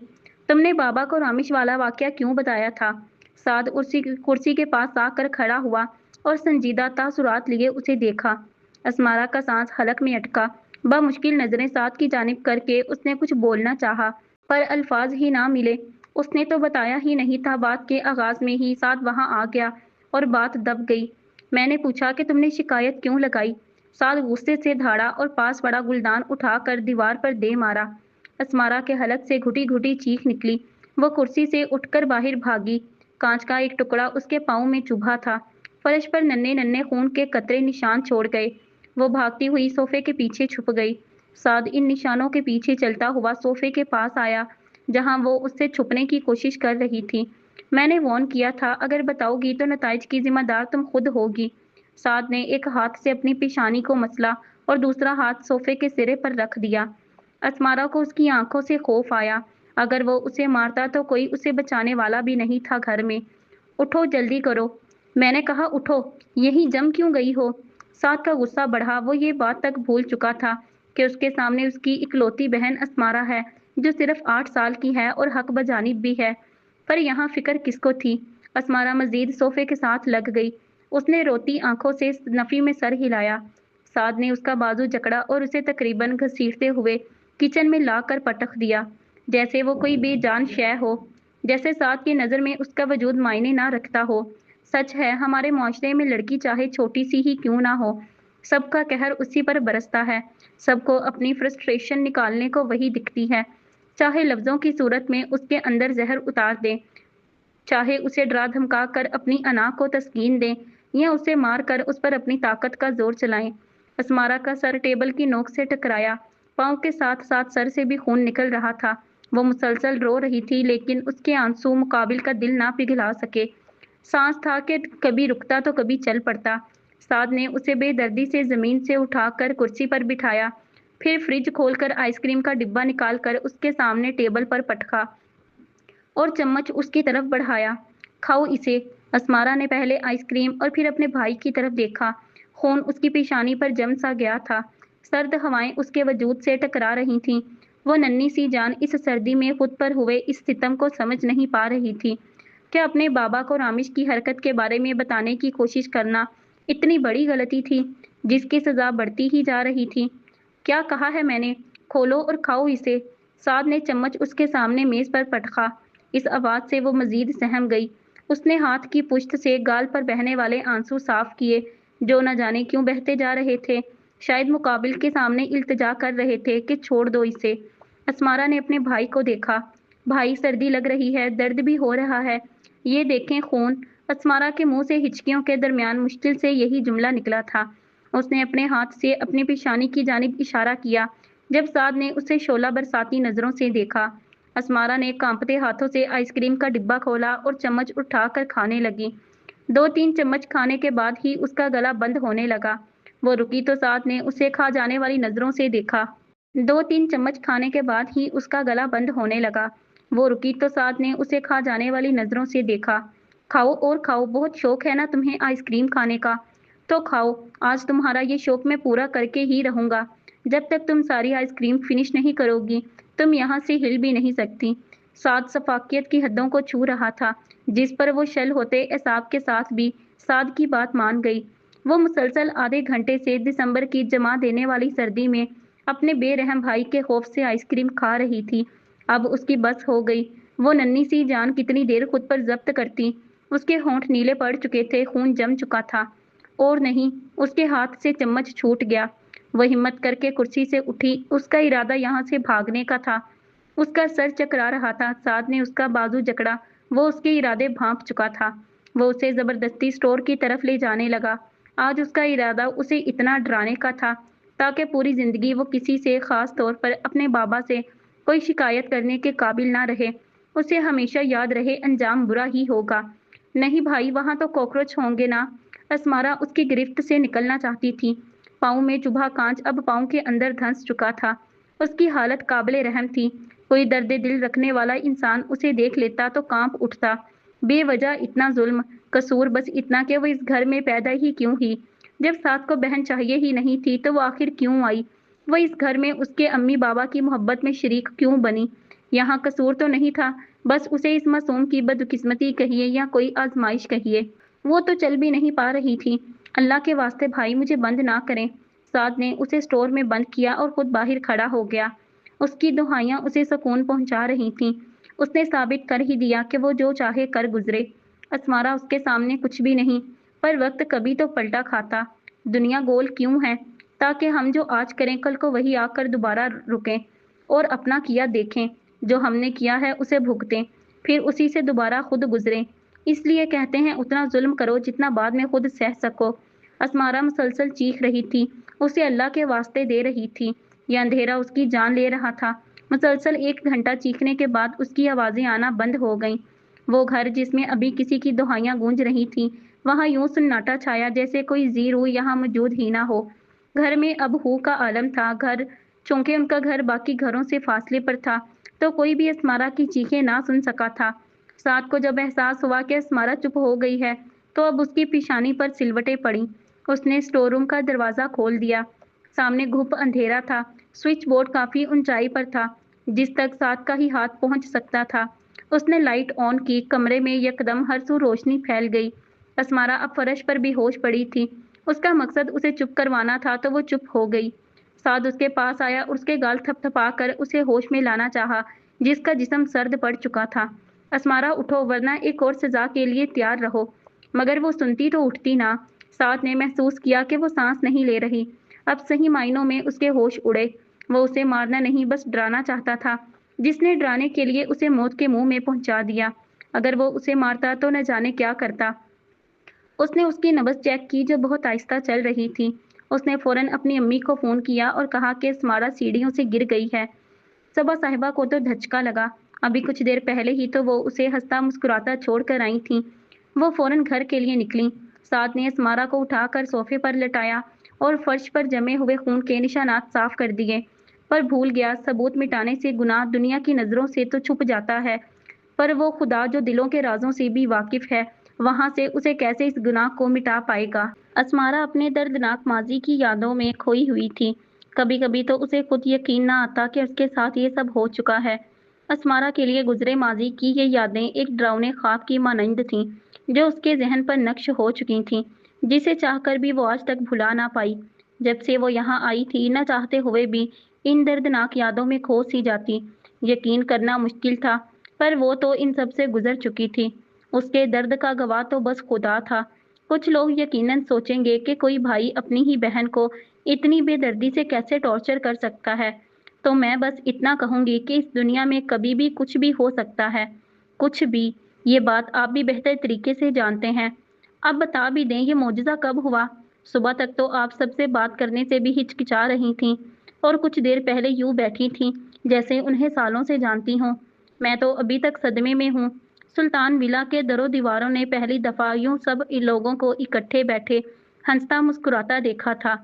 तुमने बाबा को रामिश वाला वाकया क्यों बताया था? साद उसी कुर्सी के पास आकर खड़ा हुआ और संजीदा तासुरात लिए उसे देखा। अस्मारा का सांस हलक में अटका। मुश्किल नजरें साद की जानिब करके उसने कुछ बोलना चाहा, पर अल्फाज ही ना मिले। उसने तो बताया ही नहीं था। बात के आगाज में ही साद वहां आ गया और बात दब गई। मैंने पूछा कि तुमने शिकायत क्यों लगाई? साद गुस्से से धाड़ा और पास पड़ा गुलदान उठाकर दीवार पर दे मारा। अस्मारा के हलक से घुटी घुटी चीख निकली। वो कुर्सी से उठकर बाहर भागी। कांच का एक टुकड़ा उसके पाँव में चुभा था। फर्श पर नन्हे नन्हे खून के कतरे निशान छोड़ गए। वो भागती हुई सोफे के पीछे छुप गई। साद इन निशानों के पीछे चलता हुआ सोफे के पास आया जहां वो उससे छुपने की कोशिश कर रही थी। मैंने वॉर्न किया था, अगर बताओगी तो नताइज की जिम्मेदार तुम खुद होगी। साद ने एक हाथ से अपनी पेशानी को मसला और दूसरा हाथ सोफे के सिरे पर रख दिया। अस्मारा को उसकी आंखों से खौफ आया। अगर वो उसे मारता तो कोई उसे बचाने वाला भी नहीं था घर में। उठो, जल्दी करो, मैंने कहा उठो, यही जम क्यों गई हो? साद का गुस्सा बढ़ा। वो ये बात तक भूल चुका था कि उसके सामने उसकी इकलौती बहन अस्मारा है जो सिर्फ 8 साल की है और हक बजानिब भी है। पर यहाँ फिक्र किसको थी? असमारा मजीद सोफे के साथ लग गई। उसने रोती आंखों से नफी में सर हिलाया। साद ने उसका बाजू जकड़ा और उसे तकरीबन घसीटते हुए किचन में लाकर पटक दिया, जैसे वो कोई बेजान शय हो, जैसे साद की नज़र में उसका वजूद मायने ना रखता हो। सच है, हमारे मुआशरे में लड़की चाहे छोटी सी ही क्यों ना हो, सबका कहर उसी पर बरसता है। सबको अपनी फ्रस्ट्रेशन निकालने को वही दिखती है। चाहे लफ्ज़ों की सूरत में उसके अंदर जहर उतार दें, चाहे उसे डरा धमका कर अपनी अना को तस्कीन दें, या उसे मार कर उस पर अपनी ताकत का जोर चलाएं। असमारा का सर टेबल की नोक से टकराया। पाँव के साथ साथ सर से भी खून निकल रहा था। वो मुसलसल रो रही थी, लेकिन उसके आंसू मुकाबिल का दिल ना पिघला सके। सांस था कि कभी रुकता तो कभी चल पड़ता। साद ने उसे बेदर्दी से जमीन से उठाकर कुर्सी पर बिठाया, फिर फ्रिज खोलकर आइसक्रीम का डिब्बा निकालकर उसके सामने टेबल पर पटका और चम्मच उसकी तरफ बढ़ाया। खाओ इसे। असमारा ने पहले आइसक्रीम और फिर अपने भाई की तरफ देखा। खून उसकी पेशानी पर जम सा गया था। सर्द हवाएं उसके वजूद से टकरा रही थीं। वो नन्ही सी जान इस सर्दी में खुद पर हुए इस सितम को समझ नहीं पा रही थी। क्या अपने बाबा को रामिश की हरकत के बारे में बताने की कोशिश करना इतनी बड़ी गलती थी, जिसकी सजा बढ़ती ही जा रही थी? क्या कहा है मैंने? खोलो और खाओ इसे। साद ने चम्मच उसके सामने मेज पर पटका। इस आवाज से वो मजीद सहम गई। उसने हाथ की पुश्त से गाल पर बहने वाले आंसू साफ किए, जो न जाने क्यों बहते जा रहे थे। शायद मुकाबिल के सामने इल्तिजा कर रहे थे कि छोड़ दो इसे। असमारा ने अपने भाई को देखा। भाई, सर्दी लग रही है, दर्द भी हो रहा है। ये देखें खून। असमारा के मुंह से हिचकियों के दरमियान मुश्किल से यही जुमला निकला था। उसने अपने हाथ से अपनी पेशानी की जानिब इशारा किया, जब साद ने उसे शोला बरसाती नजरों से देखा। असमारा ने कांपते हाथों से आइसक्रीम का डिब्बा खोला और चम्मच उठाकर खाने लगी। 2-3 चम्मच खाने के बाद ही उसका गला बंद होने लगा। वो रुकी तो साद ने उसे खा जाने वाली नजरों से देखा। 2-3 चम्मच खाने के बाद ही उसका गला बंद होने लगा। वो रुकी तो साद ने उसे खा जाने वाली नजरों से देखा। खाओ और खाओ, बहुत शौक है ना तुम्हें आइसक्रीम खाने का? तो खाओ। आज तुम्हारा ये शौक मैं पूरा करके ही रहूंगा। जब तक तुम सारी आइसक्रीम फिनिश नहीं करोगी, तुम यहाँ से हिल भी नहीं सकती। साद सफाकियत की हदों को छू रहा था, जिस पर वो शल होते एसाब के साथ भी साद की बात मान गई। वो मुसलसल आधे घंटे से दिसंबर की जमा देने वाली सर्दी में अपने बेरहम भाई के खौफ से आइसक्रीम खा रही थी। अब उसकी बस हो गई। वो नन्ही सी जान कितनी देर खुद पर जब्त करती। उसके होंठ नीले पड़ चुके थे, खून जम चुका था। और नहीं, उसके हाथ से चम्मच छूट गया। वह हिम्मत करके कुर्सी से उठी। उसका इरादा यहाँ से भागने का था। उसका सर चकरा रहा था। साद ने उसका बाजू जकड़ा। वो उसके इरादे भांप चुका था। वो उसे जबरदस्ती स्टोर की तरफ ले जाने लगा। आज उसका इरादा उसे इतना डराने का था, ताकि पूरी जिंदगी वो किसी से, खास तौर पर अपने बाबा से, कोई शिकायत करने के काबिल ना रहे। उसे हमेशा याद रहे, अंजाम बुरा ही होगा। नहीं भाई, वहां तो कॉकरोच होंगे ना? असमारा उसकी गिरफ्त से निकलना चाहती थी। पाँव में चुभा कांच अब पाँव के अंदर धंस चुका था। उसकी हालत काबिले रहम थी। कोई दर्द दिल रखने वाला इंसान उसे देख लेता तो कांप उठता। बेवजह इतना जुल्म, कसूर बस इतना कि वो इस घर में पैदा ही क्यों हुई? जब साथ को बहन चाहिए ही नहीं थी, तो वो आखिर क्यों आई? वो इस घर में उसके अम्मी बाबा की मोहब्बत में शरीक क्यों बनी? यहाँ कसूर तो नहीं था, बस उसे इस मासूम की बदकिस्मती कहिए या कोई आजमाइश कहिए। वो तो चल भी नहीं पा रही थी। अल्लाह के वास्ते भाई, मुझे बंद ना करें। साद ने उसे स्टोर में बंद किया और खुद बाहर खड़ा हो गया। उसकी दुहाइयां उसे सुकून पहुंचा रही थीं। उसने साबित कर ही दिया कि वो जो चाहे कर गुजरे। असमारा उसके सामने कुछ भी नहीं, पर वक्त कभी तो पलटा खाता। दुनिया गोल क्यों है? ताकि हम जो आज करें, कल को वही आकर दोबारा रुकें और अपना किया देखें। जो हमने किया है उसे भुगतें, फिर उसी से दोबारा खुद गुजरें। इसलिए कहते हैं, उतना जुल्म करो जितना बाद में खुद सह सको। असमारा मुसलसल चीख रही थी। उसे अल्लाह के वास्ते दे रही थी। यह अंधेरा उसकी जान ले रहा था। मुसलसल 1 घंटा चीखने के बाद उसकी आवाजें आना बंद हो गईं। वो घर जिसमें अभी किसी की दुहाइयां गूंज रही थीं, वहां यूं सन्नाटा छाया जैसे कोई जी रूह यहाँ मौजूद ही ना हो। घर में अब हू का आलम था। घर, चूंकि उनका घर बाकी घरों से फासले पर था, तो कोई भी असमारा की चीखें ना सुन सका था। साद को जब एहसास हुआ कि असमारा चुप हो गई है, तो अब उसकी पेशानी पर सिलवटें पड़ी। उसने स्टोर रूम का दरवाजा खोल दिया। सामने घुप अंधेरा था। स्विच बोर्ड काफी ऊंचाई पर था। जिस तक साद का ही हाथ पहुंच सकता था। उसने लाइट ऑन की। कमरे में यकदम हर सू रोशनी फैल गई। असमारा अब फर्श पर बेहोश पड़ी थी। उसका मकसद उसे चुप करवाना था तो वो चुप हो गई। साद उसके पास आया और उसके गाल थपथपा कर उसे होश में लाना चाहा, जिसका जिस्म सर्द पड़ चुका था। असमारा उठो, वरना एक और सजा के लिए तैयार रहो। मगर वो सुनती तो उठती ना। साद ने महसूस किया कि वो सांस नहीं ले रही। अब सही मायनों में उसके होश उड़े। वो उसे मारना नहीं, बस डराना चाहता था, जिसने डराने के लिए उसे मौत के मुंह में पहुंचा दिया। अगर वो उसे मारता तो न जाने क्या करता। उसने उसकी नब्ज चेक की, जो बहुत आहिस्ता चल रही थी। उसने फौरन अपनी अम्मी को फोन किया और कहा कि स्मारा सीढ़ियों से गिर गई है। सबा साहिबा को तो धचका लगा। अभी कुछ देर पहले ही तो वो उसे हंसता मुस्कुराता छोड़कर आई थी। वो फौरन घर के लिए निकली। साद ने स्मारा को उठाकर सोफे पर लटाया और फर्श पर जमे हुए खून के निशानात साफ कर दिए। पर भूल गया, सबूत मिटाने से गुनाह दुनिया की नजरों से तो छुप जाता है, पर वो खुदा जो दिलों के राजों से भी वाकिफ है, वहां से उसे कैसे इस गुनाह को मिटा पाएगा। असमारा अपने दर्दनाक माजी की यादों में खोई हुई थी। कभी कभी तो उसे खुद यकीन ना आता कि उसके साथ ये सब हो चुका है। असमारा के लिए गुजरे माजी की ये यादें एक डरावने ख्वाब की मानंद थीं, जो उसके जहन पर नक्श हो चुकी थीं, जिसे चाहकर भी वो आज तक भुला ना पाई। जब से वो यहाँ आई थी, न चाहते हुए भी इन दर्दनाक यादों में खो सी जाती। यकीन करना मुश्किल था, पर वो तो इन सब से गुजर चुकी थी। उसके दर्द का गवाह तो बस खुदा था। कुछ लोग यकीनन सोचेंगे कि कोई भाई अपनी ही बहन को इतनी बेदर्दी से कैसे टॉर्चर कर सकता है। तो मैं बस इतना कहूंगी कि इस दुनिया में कभी भी कुछ भी हो सकता है। कुछ भी। ये बात आप भी बेहतर तरीके से जानते हैं। अब बता भी दें, ये मौजज़ा कब हुआ? सुबह तक तो आप सबसे बात करने से भी हिचकिचा रही थीं और कुछ देर पहले यूं बैठी थीं जैसे उन्हें सालों से जानती हों। मैं तो अभी तक सदमे में हूँ। सुल्तान विला के दरों दीवारों ने पहली दफा यूं सब इन लोगों को इकट्ठे बैठे हंसता मुस्कुराता देखा था।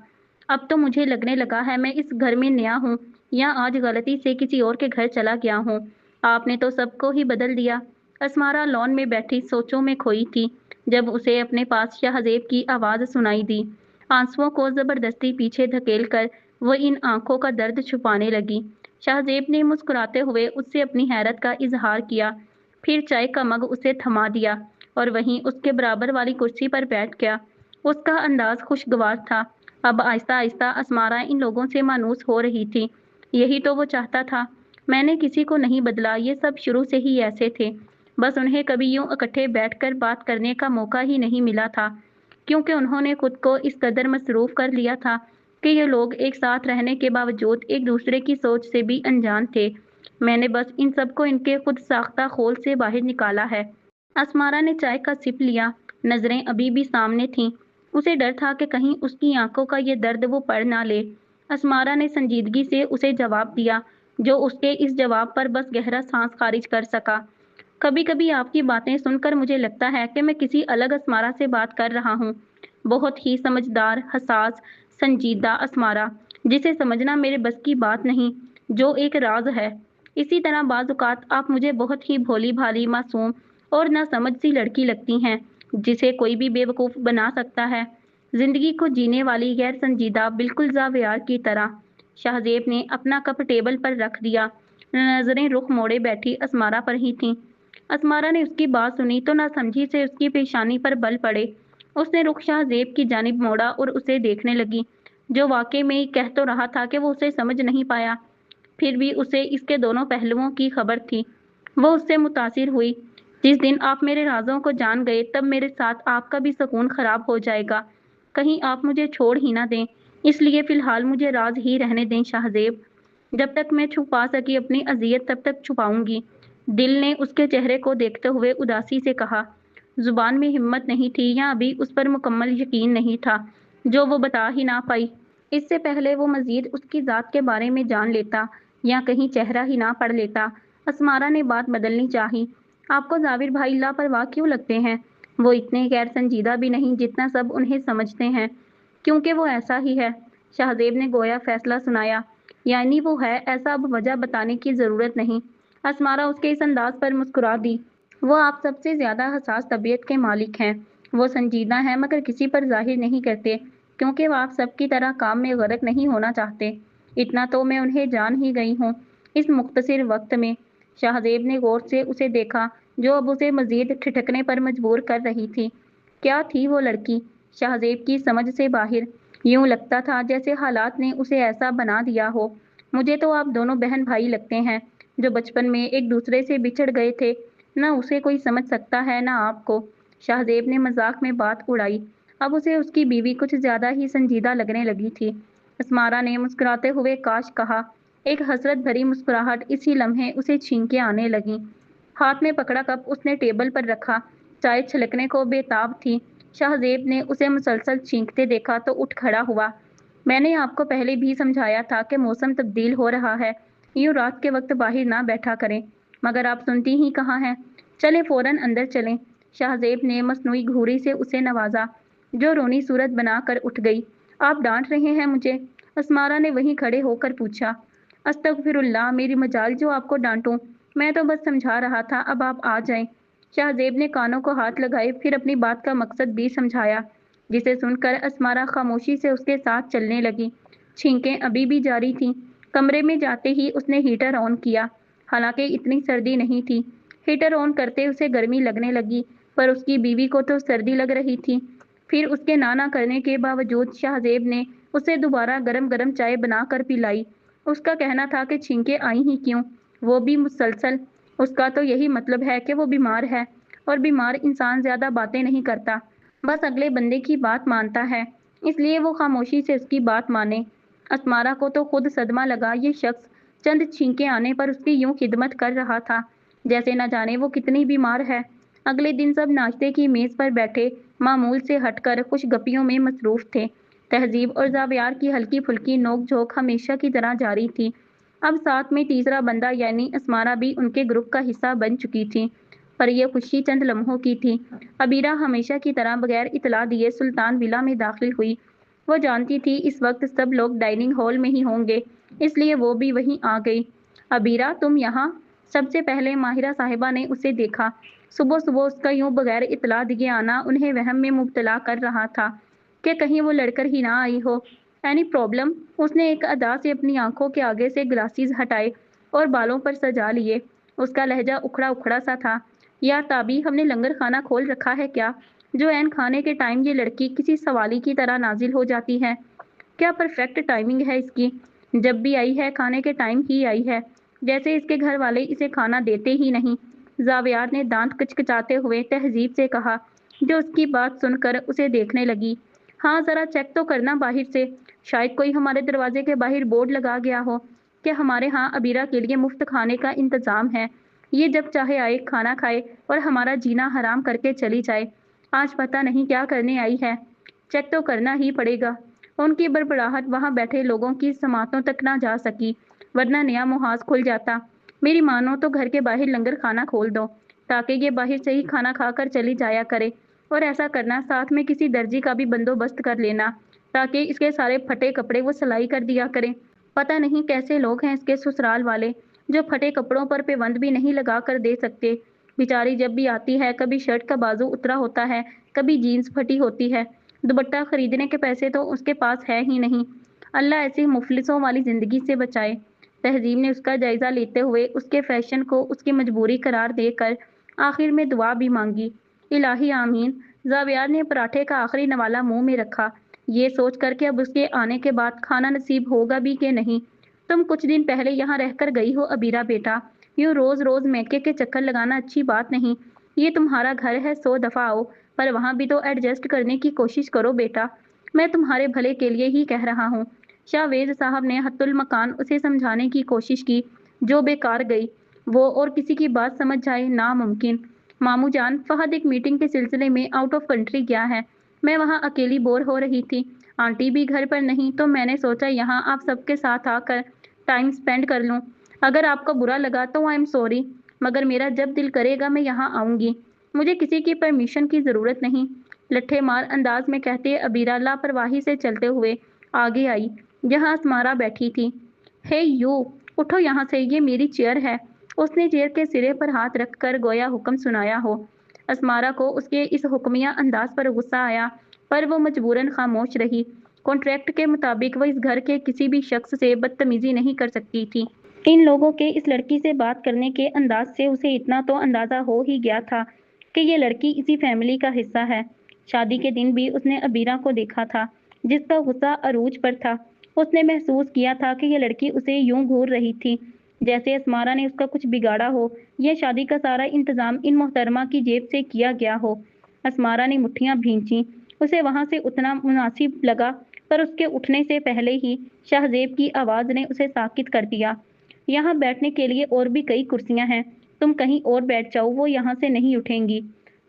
अब तो मुझे लगने लगा है मैं इस घर में नया हूँ, या आज गलती से किसी और के घर चला गया हूँ। आपने तो सबको ही बदल दिया। असमारा लॉन में बैठी सोचों में खोई थी, जब उसे अपने पास शाहजेब की आवाज़ सुनाई दी। आंसुओं को जबरदस्ती पीछे धकेल कर वो इन आंखों का दर्द छुपाने लगी। शाहजेब ने मुस्कुराते हुए उससे अपनी हैरत का इजहार किया, फिर चाय का मग उसे थमा दिया और वहीं उसके बराबर वाली कुर्सी पर बैठ गया। उसका अंदाज खुशगवार था। अब आहिस्ता आहिस्ता असमारा इन लोगों से मानूस हो रही थी। यही तो वो चाहता था। मैंने किसी को नहीं बदला, ये सब शुरू से ही ऐसे थे। बस उन्हें कभी यूं इकट्ठे बैठकर बात करने का मौका ही नहीं मिला था, क्योंकि उन्होंने खुद को इस कदर मसरूफ कर लिया था कि ये लोग एक साथ रहने के बावजूद एक दूसरे की सोच से भी अनजान थे। मैंने बस इन सबको इनके खुद साख्ता खोल से बाहर निकाला है। असमारा ने चाय का सिप लिया। नजरें अभी भी सामने थीं। उसे डर था कि कहीं उसकी आंखों का ये दर्द वो पढ़ ना ले। असमारा ने संजीदगी से उसे जवाब दिया, जो उसके इस जवाब पर बस गहरा सांस खारिज कर सका। कभी कभी आपकी बातें सुनकर मुझे लगता है कि मैं किसी अलग असमारा से बात कर रहा हूँ। बहुत ही समझदार, हसास, संजीदा असमारा, जिसे समझना मेरे बस की बात नहीं, जो एक राज है। इसी तरह बाजुकात आप मुझे बहुत ही भोली भाली, मासूम और नासमझ सी लड़की लगती हैं, जिसे कोई भी बेवकूफ़ बना सकता है। जिंदगी को जीने वाली गैर संजीदा, बिल्कुल जावियार की तरह। शाहजेब ने अपना कप टेबल पर रख दिया। नजरें रुख मोड़े बैठी असमारा पर ही थीं। असमारा ने उसकी बात सुनी तो नासमझी से उसकी पेशानी पर बल पड़े। उसने रुख शाहजेब की जानिब मोड़ा और उसे देखने लगी, जो वाकई में ही कह तो रहा था कि वो उसे समझ नहीं पाया, फिर भी उसे इसके दोनों पहलुओं की खबर थी। वो उससे मुतासिर हुई। जिस दिन आप मेरे राजों को जान गए, तब मेरे साथ आपका भी सुकून खराब हो जाएगा। कहीं आप मुझे छोड़ ही ना दें। इसलिए फिलहाल मुझे राज ही रहने दें शाहजेब। जब तक मैं छुपा सकी अपनी अजियत, तब तक छुपाऊंगी। दिल ने उसके चेहरे को देखते हुए उदासी से कहा। जुबान में हिम्मत नहीं थी, या अभी उस पर मुकम्मल यकीन नहीं था, जो वो बता ही ना पाई। इससे पहले वो मजीद उसकी ज़ात के बारे में जान लेता, या कहीं चेहरा ही ना पढ़ लेता। असमारा ने बात बदलनी चाही। आपको जाविर भाई लापरवाह क्यों लगते हैं? वो इतने गैर संजीदा भी नहीं जितना सब उन्हें समझते हैं, क्योंकि वो ऐसा ही है। शाहजेब ने गोया फैसला सुनाया। यानी वो है ऐसा, अब वजह बताने की ज़रूरत नहीं। असमारा उसके इस अंदाज पर मुस्कुरा दी। वो आप सबसे ज़्यादा हसास तबीयत के मालिक हैं। वो संजीदा हैं, मगर किसी पर जाहिर नहीं करते, क्योंकि वो आप सबकी तरह काम में गर्क नहीं होना चाहते। इतना तो मैं उन्हें जान ही गई हूँ। इस मुख्तसर वक्त में शाहजेब ने गौर से उसे देखा, जो अब उसे मजीद ठिठकने पर मजबूर कर रही थी। क्या थी वो लड़की? शाहजेब की समझ से बाहर। यूं लगता था जैसे हालात ने उसे ऐसा बना दिया हो। मुझे तो आप दोनों बहन भाई लगते हैं, जो बचपन में एक दूसरे से बिछड़ गए थे। ना उसे कोई समझ सकता है, ना आपको। शाहजेब ने मजाक में बात उड़ाई। अब उसे उसकी बीवी कुछ ज्यादा ही संजीदा लगने लगी थी। अस्मारा ने मुस्कुराते हुए काश कहा। एक हसरत भरी मुस्कुराहट इसी लम्हे उसे छींके आने लगी। हाथ में पकड़ा कप उसने टेबल पर रखा। चाय छलकने को बेताब थी। शाहजेब ने उसे मुसलसल छींकते देखा तो उठ खड़ा हुआ। मैंने आपको पहले भी समझाया था कि मौसम तब्दील हो रहा है, यूं रात के वक्त बाहर ना बैठा करें, मगर आप सुनती ही कहाँ हैं। चले फौरन अंदर चलें। शाहजेब ने मसनूई घूरी से उसे नवाजा, जो रोनी सूरत बनाकर उठ गई। आप डांट रहे हैं मुझे? अस्मारा ने वहीं खड़े होकर पूछा। अस्तगफिरुल्लाह, मेरी मजाल जो आपको डांटूं। मैं तो बस समझा रहा था, अब आप आ जाएं। शाहजेब ने कानों को हाथ लगाए, फिर अपनी बात का मकसद भी समझाया, जिसे सुनकर अस्मारा खामोशी से उसके साथ चलने लगी। छींकें अभी भी जारी थीं। कमरे में जाते ही उसने हीटर ऑन किया। हालांकि इतनी सर्दी नहीं थी। हीटर ऑन करते उसे गर्मी लगने लगी, पर उसकी बीवी को तो सर्दी लग रही थी। फिर उसके नाना करने के बावजूद शाहजेब ने उसे दोबारा गरम गरम चाय बनाकर पिलाई। उसका कहना था कि छींकें आई ही क्यों, वो भी मुसलसल। उसका तो यही मतलब है कि वो बीमार है, और बीमार इंसान ज्यादा बातें नहीं करता, बस अगले बंदे की बात मानता है। इसलिए वो खामोशी से उसकी बात माने। अस्मारा को तो खुद सदमा लगा। ये शख्स चंद छींके आने पर उसकी यूं खिदमत कर रहा था, जैसे न जाने वो कितनी बीमार है। अगले दिन सब नाश्ते की मेज पर बैठे मामूल से हटकर कुछ गपियों में मसरूफ थे। तहजीब और जावियार की हल्की फुल्की नोक झोंक हमेशा की तरह जारी थी। अब साथ में तीसरा बंदा यानी अस्मारा भी उनके ग्रुप का हिस्सा बन चुकी थी। पर यह खुशी चंद लम्हों की थी। अबीरा हमेशा की तरह बगैर इतला दिए सुल्तान विला में दाखिल हुई। वो जानती थी इस वक्त सब लोग डाइनिंग हॉल में ही होंगे, इसलिए वो भी वहीं आ गई। अबीरा, तुम यहाँ? सबसे पहले माहिरा साहिबा ने उसे देखा। सुबह सुबह उसका यूं बगैर इतला दिए आना उन्हें वहम में मुब्तला कर रहा था कि कहीं वो लड़कर ही ना आई हो। Any problem? उसने एक अदा से अपनी आंखों के आगे से ग्लासेस हटाए और बालों पर सजा लिए। उसका लहजा उखड़ा उखड़ा सा था। या ताबी, हमने लंगर खाना खोल रखा है क्या, जो एन खाने के टाइम ये लड़की किसी सवाली की तरह नाजिल हो जाती है? क्या परफेक्ट टाइमिंग है इसकी। जब भी आई है खाने के टाइम ही आई है, जैसे इसके घर वाले इसे खाना देते ही नहीं। जावियार ने दांत कचकचाते हुए तहजीब से कहा, जो उसकी बात सुनकर उसे देखने लगी। हाँ, जरा चेक तो करना बाहर से, शायद कोई हमारे दरवाजे के बाहर बोर्ड लगा गया हो कि हमारे यहाँ अबीरा के लिए मुफ्त खाने का इंतजाम है। ये जब चाहे आए, खाना खाए और हमारा जीना हराम करके चली जाए। आज पता नहीं क्या करने आई है। चेक तो करना ही पड़ेगा। उनकी बड़बड़ाहट वहां बैठे लोगों की समातों तक ना जा सकी, वरना नया मुहाज खुल जाता। मेरी मानो तो घर के बाहर लंगर खाना खोल दो, ताकि ये बाहर से ही खाना खाकर चली जाया करे। और ऐसा करना, साथ में किसी दर्जी का भी बंदोबस्त कर लेना, ताकि इसके सारे फटे कपड़े वो सिलाई कर दिया करें। पता नहीं कैसे लोग हैं इसके ससुराल वाले, जो फटे कपड़ों पर पेबंद भी नहीं लगा कर दे सकते। बेचारी जब भी आती है, कभी शर्ट का बाजू उतरा होता है, कभी जीन्स फटी होती है। दुपट्टा खरीदने के पैसे तो उसके पास है ही नहीं। अल्लाह ऐसी मुफलिसों वाली जिंदगी से बचाए। तहजीब ने उसका जायजा लेते हुए उसके फैशन को उसकी मजबूरी करार देकर आखिर में दुआ भी मांगी। इलाही आमीन। जावियार ने पराठे का आखिरी नवाला मुंह में रखा, ये सोच कर कि अब उसके आने के बाद खाना नसीब होगा भी कि नहीं। तुम कुछ दिन पहले यहाँ रहकर गई हो अबीरा बेटा, यूं रोज रोज मैके के चक्कर लगाना अच्छी बात नहीं। ये तुम्हारा घर है, 100 दफा आओ, पर वहां भी तो एडजस्ट करने की कोशिश करो बेटा। मैं तुम्हारे भले के लिए ही कह रहा हूँ। शाहवेज साहब ने हत्तुल मकान उसे समझाने की कोशिश की, जो बेकार गई। वो और किसी की बात समझ जाए, नामुमकिन। मामू जान, फहद एक मीटिंग के सिलसिले में आउट ऑफ कंट्री गया है। मैं वहाँ अकेली बोर हो रही थी। आंटी भी घर पर नहीं, तो मैंने सोचा यहाँ आप सबके साथ आकर टाइम स्पेंड कर लूँ। अगर आपको बुरा लगा तो आई एम सॉरी, मगर मेरा जब दिल करेगा मैं यहाँ आऊँगी। मुझे किसी की परमिशन की ज़रूरत नहीं। लट्ठे मार अंदाज में कहते अबीरा लापरवाही से चलते हुए आगे आई, जहाँ अस्मारा बैठी थी। हे यू, उठो यहाँ से, ये मेरी चेयर है। उसने चेयर के सिरे पर हाथ रखकर गोया हुक्म सुनाया हो। अस्मारा को उसके इस हुक्मिया अंदाज पर गुस्सा आया, पर वो मजबूरन खामोश रही। कॉन्ट्रैक्ट के मुताबिक वो इस घर के किसी भी शख्स से बदतमीजी नहीं कर सकती थी। इन लोगों के इस लड़की से बात करने के अंदाज से उसे इतना तो अंदाजा हो ही गया था कि ये लड़की इसी फैमिली का हिस्सा है। शादी के दिन भी उसने अबीरा को देखा था, जिसका गुस्सा अरूज पर था। उसने महसूस किया था कि ये लड़की उसे यूं घूर रही थी जैसे अस्मारा ने उसका कुछ बिगाड़ा हो। यह शादी का सारा इंतजाम इन मोहतरमा की जेब से किया गया हो। अस्मारा ने मुट्ठियां भींची। उसे वहां से उठना मुनासिब लगा, पर उसके उठने से पहले ही शाहजेब की आवाज ने उसे साकित कर दिया। यहाँ बैठने के लिए और भी कई कुर्सियां हैं, तुम कहीं और बैठ जाओ, वो यहाँ से नहीं उठेंगी।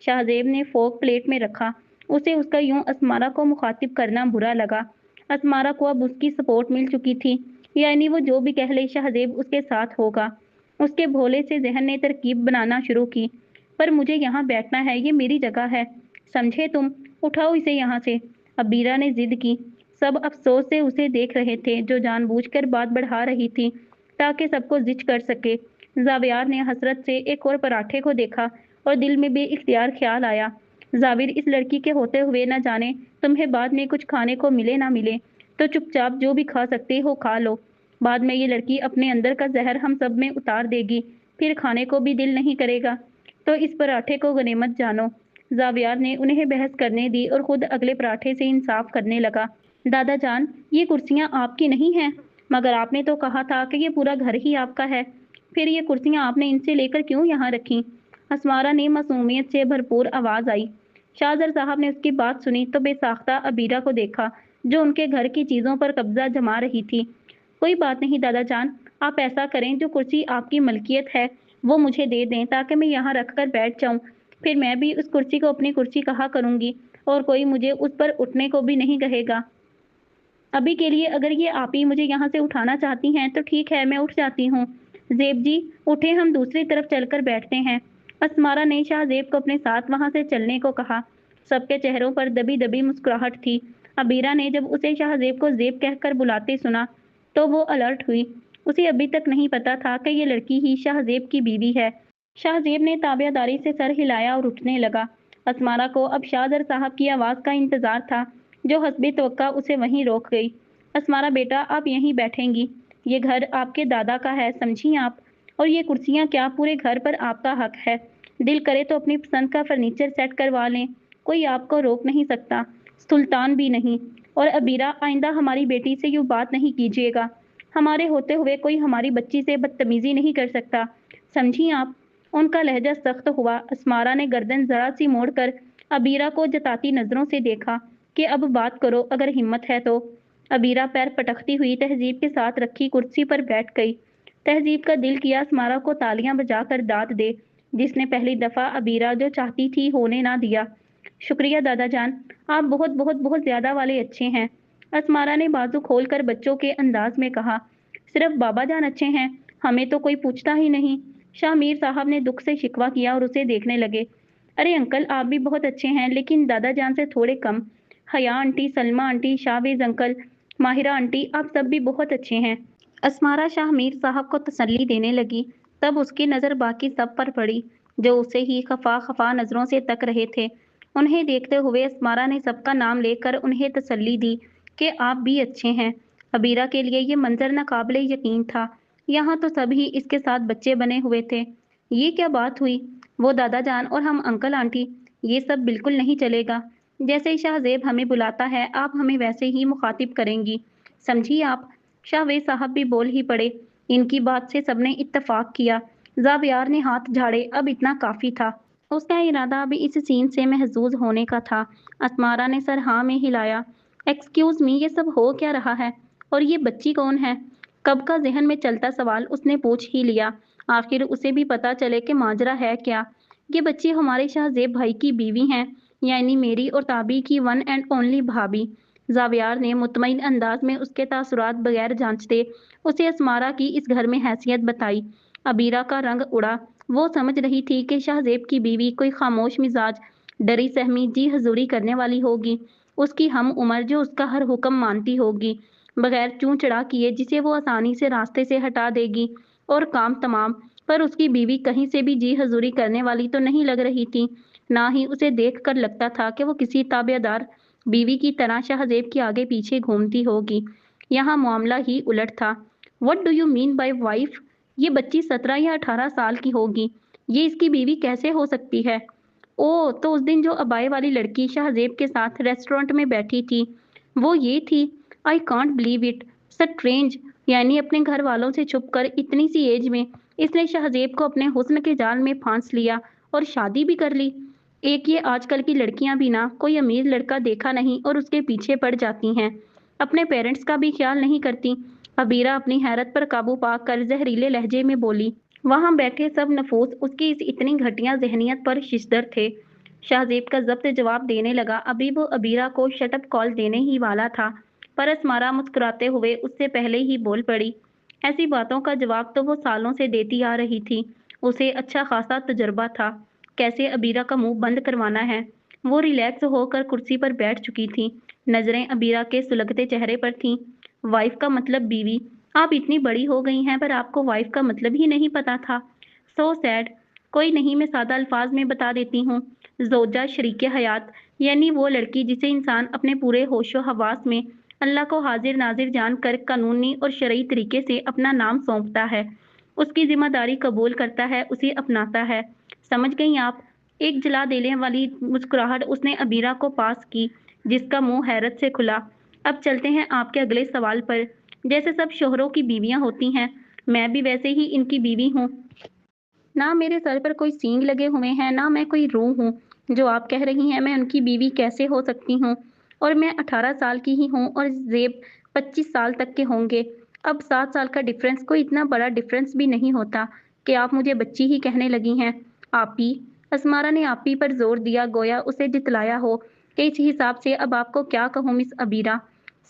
शाहजेब ने फोक प्लेट में रखा। उसे उसका यूं अस्मारा को मुखातिब करना बुरा लगा। अस्मारा को अब उसकी सपोर्ट मिल चुकी थी, यानी वो जो भी कह ले शाहजेब उसके साथ होगा। उसके भोले से जहन ने तरकीब बनाना शुरू की। पर मुझे यहाँ बैठना है, ये मेरी जगह है, समझे तुम? उठाओ इसे यहाँ से। अबीरा ने जिद की। सब अफसोस से उसे देख रहे थे, जो जानबूझकर बात बढ़ा रही थी ताकि सबको जिच कर सके। जावियार ने हसरत से एक और पराठे को देखा और दिल में बेइख्तियार ख्याल आया, जाविर, इस लड़की के होते हुए न जाने तुम्हें बाद में कुछ खाने को मिले ना मिले, तो चुपचाप जो भी खा सकते हो खा लो। बाद में ये लड़की अपने अंदर का जहर हम सब में उतार देगी, फिर खाने को भी दिल नहीं करेगा। तो इस पराठे को गनीमत जानो। जावियार ने उन्हें बहस करने दी और खुद अगले पराठे से इंसाफ करने लगा। दादा जान, ये कुर्सियां आपकी नहीं हैं, मगर आपने तो कहा था कि ये पूरा घर ही आपका है। फिर ये कुर्सियां आपने इनसे लेकर क्यों यहाँ रखी? अस्मारा ने मासूमियत से भरपूर आवाज आई। शाहजर साहब ने उसकी बात सुनी तो बेसाख्ता अबीरा को देखा, जो उनके घर की चीजों पर कब्जा जमा रही थी। कोई बात नहीं दादा जान, आप ऐसा करें, जो कुर्सी आपकी मलकियत है वो मुझे दे दें ताकि मैं यहाँ रख कर बैठ जाऊं। फिर मैं भी उस कुर्सी को अपनी कुर्सी कहा करूंगी और कोई मुझे उस पर उठने को भी नहीं कहेगा। अभी के लिए अगर ये आप ही मुझे यहाँ से उठाना चाहती हैं तो ठीक है, मैं उठ जाती हूँ। ज़ेब जी, उठे, हम दूसरी तरफ चलकर बैठते हैं। अस्मारा ने शाहजेब को अपने साथ वहाँ से चलने को कहा। सबके चेहरों पर दबी दबी मुस्कुराहट थी। अबीरा ने जब उसे शाहजेब को ज़ेब कहकर बुलाते सुना तो वो अलर्ट हुई। उसे अभी तक नहीं पता था कि ये लड़की ही शाहजेब की बीवी है। शाहजेब ने ताबियादारी से सर हिलाया और उठने लगा। अस्मारा को अब शाहजर साहब की आवाज़ का इंतज़ार था, जो हस्बे तवक्का उसे वहीं रोक गई। अस्मारा बेटा, आप यहीं बैठेंगी, ये घर आपके दादा का है, समझी आप? और ये कुर्सियां क्या, पूरे घर पर आपका हक है। दिल करे तो अपनी पसंद का फर्नीचर सेट करवा लें, कोई आपको रोक नहीं सकता, सुल्तान भी नहीं। और अबीरा, आइंदा हमारी बेटी से यूँ बात नहीं कीजिएगा। हमारे होते हुए कोई हमारी बच्ची से बदतमीजी नहीं कर सकता, समझी आप? उनका लहजा सख्त हुआ। अस्मारा ने गर्दन जरा सी मोड़कर अबीरा को जताती नजरों से देखा कि अब बात करो, अगर हिम्मत है तो। अबीरा पैर पटकती हुई तहजीब के साथ रखी कुर्सी पर बैठ गई। तहजीब का दिल किया अस्मारा को तालियां बजाकर दाद दे, जिसने पहली दफा अबीरा जो चाहती थी होने ना दिया। शुक्रिया दादा जान, आप बहुत बहुत बहुत ज्यादा वाले अच्छे हैं। अस्मारा ने बाजू खोलकर बच्चों के अंदाज में कहा। सिर्फ बाबा जान अच्छे हैं, हमें तो कोई पूछता ही नहीं। शाह मीर साहब ने दुख से शिकवा किया और उसे देखने लगे। अरे अंकल, आप भी बहुत अच्छे हैं, लेकिन दादा जान से थोड़े कम। हया aunty, Salma aunty, Shahvez uncle, Mahira aunty, आप सब भी बहुत अच्छे हैं। अस्मारा शाह मीर साहब को तसल्ली देने लगी। तब उसकी नज़र बाकी सब पर पड़ी, जो उसे ही खफा खफा नज़रों से तक रहे थे। उन्हें देखते हुए अस्मारा ने सबका नाम लेकर उन्हें तसल्ली दी कि आप भी अच्छे हैं। अबीरा के लिए ये मंजर नाकाबिले यकीन था। यहाँ तो सभी इसके साथ बच्चे बने हुए थे। ये क्या बात हुई? वो दादा जान और हम अंकल आंटी, ये सब बिल्कुल नहीं चलेगा। जैसे ही शाहजेब हमें बुलाता है, आप हमें वैसे ही मुखातिब करेंगी, समझी आप? शाहवेज साहब भी बोल ही पड़े। इनकी बात से सबने इत्तफाक किया। जावियार ने हाथ झाड़े, अब इतना काफी था। उसका इरादा अभी इस सीन से महजूज होने का था। अस्मारा ने सर हाँ में हिलाया। एक्सक्यूज मी, ये सब हो क्या रहा है? और ये बच्ची कौन है? कब का जहन में चलता सवाल उसने पूछ ही लिया। आखिर उसे भी पता चले कि माजरा है क्या। ये बच्ची हमारे शाहजेब भाई की बीवी हैं, यानी मेरी और ताबी की वन एंड ओनली भाभी। जावियार ने मुतमईन अंदाज में उसके तासुरात बगैर जांचते उसे अस्मारा की इस घर में हैसियत बताई। अबीरा का रंग उड़ा। वो समझ रही थी कि शाहजेब की बीवी कोई खामोश मिजाज, डरी सहमी जी हजूरी करने वाली होगी, उसकी हम उम्र, जो उसका हर हुक्म मानती होगी, बगैर चूं चढ़ा किए, जिसे वो आसानी से रास्ते से हटा देगी और काम तमाम। पर उसकी बीवी कहीं से भी जी हजूरी करने वाली तो नहीं लग रही थी। ना ही उसे देख कर लगता था कि वो किसी ताबेदार बीवी की तरह शाहजेब के आगे पीछे घूमती होगी। यहाँ मामला ही उलट था। What do you mean by wife? ये बच्ची 17 या 18 साल की होगी। ये इसकी बीवी कैसे हो सकती है? ओह! तो उस दिन जो अबाए वाली लड़की शाहज़ेब के साथ रेस्टोरेंट में बैठी थी, वो ये थी? I can't believe it, strange. यानी अपने घर वालों से छुपकर इतनी सी एज में इसने शाहज़ेब को अपने हुस्न के जाल में फांस लिया और शादी भी कर ली। एक ये आजकल की लड़कियां भी ना कोई अमीर लड़का देखा नहीं और उसके पीछे पड़ जाती हैं। अपने पेरेंट्स का भी ख्याल नहीं करती। अबीरा अपनी हैरत पर काबू पाकर जहरीले लहजे में बोली। वहां बैठे सब नफूस उसकी इस इतनी घटिया जहनियत पर शिश्दर थे। शाहजेब का जब्त जवाब देने लगा। अभी वो अबीरा को शटअप कॉल देने ही वाला था, पर असमारा मुस्कुराते हुए उससे पहले ही बोल पड़ी। ऐसी बातों का जवाब तो वो सालों से देती आ रही थी। उसे अच्छा खासा तजुर्बा था कैसे अबीरा का मुंह बंद करवाना है। वो रिलैक्स होकर कुर्सी पर बैठ चुकी थी। नजरें अबीरा के सुलगते चेहरे पर थीं। वाइफ का मतलब बीवी। आप इतनी बड़ी हो गई हैं पर आपको वाइफ का मतलब ही नहीं पता था। So sad. कोई नहीं, मैं सादा अल्फाज में बता देती हूँ। ज़ौजा शरीके हयात, यानी वो लड़की जिसे इंसान अपने पूरे होशो हवास में अल्लाह को हाजिर नाजिर जानकर कानूनी और शरई तरीके से अपना नाम सौंपता है, उसकी जिम्मेदारी कबूल करता है, उसे अपनाता है। समझ गई आप? एक जला देने वाली मुस्कुराहट उसने अबीरा को पास की, जिसका मुंह हैरत से खुला। अब चलते हैं आपके अगले सवाल पर। जैसे सब शोहरों की बीवियां होती हैं, मैं भी वैसे ही इनकी बीवी हूँ। ना मेरे सर पर कोई सींग लगे हुए हैं, ना मैं कोई रूह हूँ। जो आप कह रही हैं मैं उनकी बीवी कैसे हो सकती हूँ? और मैं 18 साल की ही हूँ और ज़ेब 25 साल तक के होंगे। अब 7 साल का डिफरेंस कोई इतना बड़ा डिफरेंस भी नहीं होता कि आप मुझे बच्ची ही कहने लगी हैं। आपी। असमारा ने आपी पर जोर दिया, गोया उसे जितलाया हो कि इस हिसाब से अब आपको क्या कहूँ मिस अबीरा।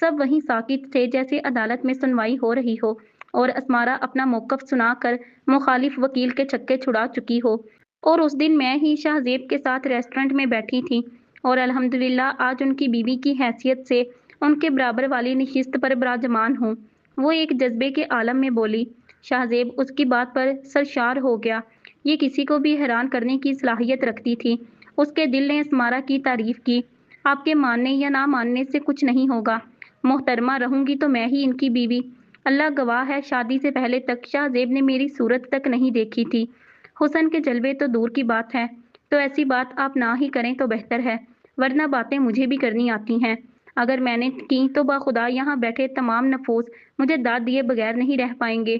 सब वहीं साकित थे जैसे अदालत में सुनवाई हो रही हो और असमारा अपना मौकफ सुनाकर मुखालिफ वकील के छक्के छुड़ा चुकी हो। और उस दिन मैं ही शाहजेब के साथ रेस्टोरेंट में बैठी थी और अल्हम्दुलिल्लाह आज उनकी बीवी की हैसियत से उनके बराबर वाली नशिस्त पर विराजमान हूँ। वो एक जज्बे के आलम में बोली। शाहजेब उसकी बात पर सरशार हो गया। ये किसी को भी हैरान करने की सलाहियत रखती थी। उसके दिल ने असमारा की तारीफ की। आपके मानने या ना मानने से कुछ नहीं होगा। मोहतरमा रहूंगी तो मैं ही इनकी बीवी। अल्लाह गवाह है, शादी से पहले तक शाहजेब ने मेरी सूरत तक नहीं देखी थी। हुसन के जलवे तो दूर की बात है। तो ऐसी बात आप ना ही करें तो बेहतर है, वरना बातें मुझे भी करनी आती हैं। अगर मैंने की तो बाखुदा यहाँ बैठे तमाम नफूस मुझे दाद दिए बगैर नहीं रह पाएंगे।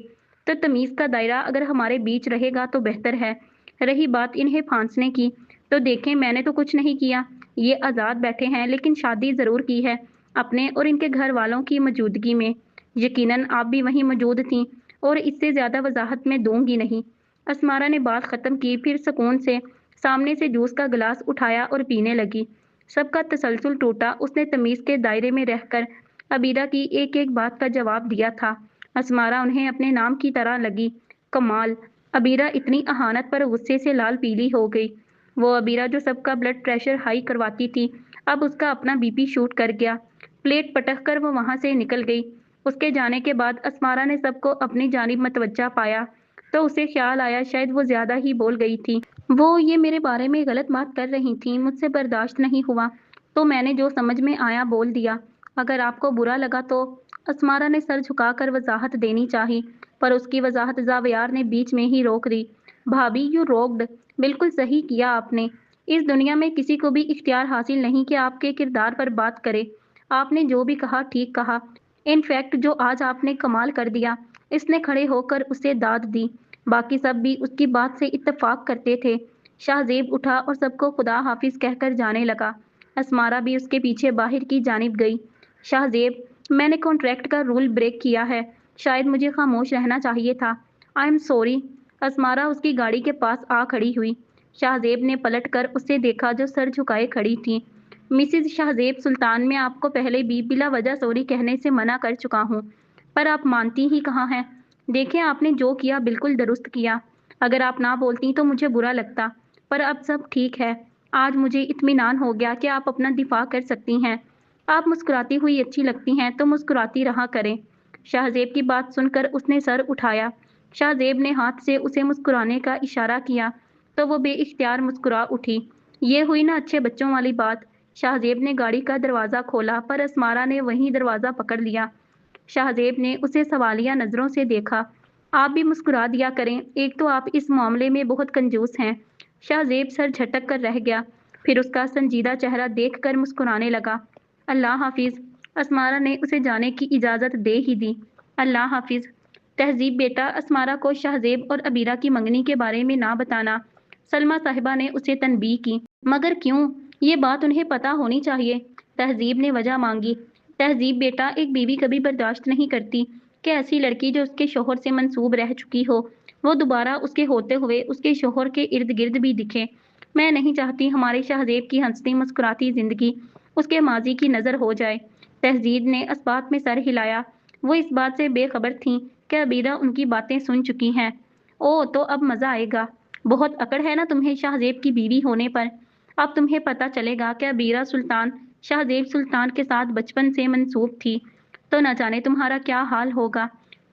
तो तमीज़ का दायरा अगर हमारे बीच रहेगा तो बेहतर है। रही बात इन्हें फांसने की, तो देखें मैंने तो कुछ नहीं किया। ये आज़ाद बैठे हैं लेकिन शादी ज़रूर की है, अपने और इनके घर वालों की मौजूदगी में। यकीनन आप भी वहीं मौजूद थीं और इससे ज़्यादा वजाहत मैं दूंगी नहीं। असमारा ने बात ख़त्म की, फिर सुकून से सामने से जूस का गिलास उठाया और पीने लगी। सबका तसलसल टूटा। उसने तमीज़ के दायरे में रहकर अबीरा की एक एक बात का जवाब दिया था। असमारा उन्हें अपने नाम की तरह लगी। कमाल। अबीरा इतनी अहानत पर गुस्से से लाल पीली हो गई। वो अबीरा जो सबका ब्लड प्रेशर हाई करवाती थी, अब उसका अपना बीपी शूट कर गया। प्लेट पटक कर वो वहां से निकल गई। उसके जाने के बाद असमारा ने सबको अपनी जानिब मतवज्जा पाया, तो उसे ख्याल आया शायद वो ज्यादा ही बोल गई थी। वो ये मेरे बारे में गलत बात कर रही थी, मुझसे बर्दाश्त नहीं हुआ, तो मैंने जो समझ में आया बोल दिया। अगर आपको बुरा लगा तो। असमारा ने सर झुकाकर वजाहत देनी चाही, पर उसकी वजाहत जावियार ने बीच में ही रोक दी। भाभी यू रोक्ड। बिल्कुल सही किया आपने। इस दुनिया में किसी को भी इख्तियार हासिल नहीं कि आपके किरदार पर बात करे। आपने जो भी कहा ठीक कहा। इनफैक्ट जो आज आपने कमाल कर दिया। इसने खड़े होकर उसे दाद दी। बाकी सब भी उसकी बात से इत्तेफाक करते थे। शाहजेब उठा और सबको खुदा हाफिज कहकर जाने लगा। असमारा भी उसके पीछे बाहर की जानिब गई। शाहजेब, मैंने कॉन्ट्रैक्ट का रूल ब्रेक किया है। शायद मुझे खामोश रहना चाहिए था। I am sorry. असमारा उसकी गाड़ी के पास आ खड़ी हुई। शाहजेब ने पलटकर उसे देखा जो सर झुकाए खड़ी थी। मिसिज शाहजेब सुल्तान, मैं आपको पहले भी बिला वजह सॉरी कहने से मना कर चुका हूँ, पर आप मानती ही कहाँ हैं। देखें आपने जो किया बिल्कुल दुरुस्त किया। अगर आप ना बोलती तो मुझे बुरा लगता, पर अब सब ठीक है। आज मुझे इत्मीनान हो गया कि आप अपना दिफा कर सकती हैं। आप मुस्कुराती हुई अच्छी लगती हैं तो मुस्कुराती रहा करें। शाहजेब की बात सुनकर उसने सर उठाया। शाहजेब ने हाथ से उसे मुस्कुराने का इशारा किया, तो वो बेइख्तियार मुस्कुरा उठी। ये हुई ना अच्छे बच्चों वाली बात। शाहजेब ने गाड़ी का दरवाज़ा खोला, पर असमारा ने वहीं दरवाज़ा पकड़ लिया। شہزیب نے اسے سوالیہ نظروں سے دیکھا۔ آپ بھی مسکرا دیا کریں، ایک تو آپ اس معاملے میں بہت کنجوس ہیں۔ شہزیب سر جھٹک کر رہ گیا، پھر اس کا سنجیدہ چہرہ دیکھ کر مسکرانے لگا۔ اللہ حافظ۔ اسمارا نے اسے جانے کی اجازت دے ہی دی۔ اللہ حافظ۔ تہذیب بیٹا، اسمارا کو شہزیب اور عبیرہ کی منگنی کے بارے میں نہ بتانا، سلمیٰ صاحبہ نے اسے تنبیہ کی۔ مگر کیوں؟ یہ بات انہیں پتہ ہونی چاہیے۔ تہذیب نے وجہ مانگی۔ تہذیب بیٹا، ایک بیوی کبھی برداشت نہیں کرتی کہ ایسی لڑکی جو اس کے شوہر سے منسوب رہ چکی ہو، وہ دوبارہ اس کے ہوتے ہوئے اس کے شوہر کے ارد گرد بھی دکھے۔ میں نہیں چاہتی ہمارے شہزیب کی ہنستی مسکراتی زندگی اس کے ماضی کی نظر ہو جائے۔ تہذیب نے اس بات میں سر ہلایا۔ وہ اس بات سے بے خبر تھیں کہ عبیرہ ان کی باتیں سن چکی ہیں۔ او تو اب مزہ آئے گا۔ بہت اکڑ ہے نا تمہیں شہزیب کی بیوی ہونے پر۔ اب تمہیں پتہ چلے گا کہ عبیرہ سلطان شہزیب سلطان کے ساتھ بچپن سے منسوب تھی، تو نہ جانے تمہارا کیا حال ہوگا۔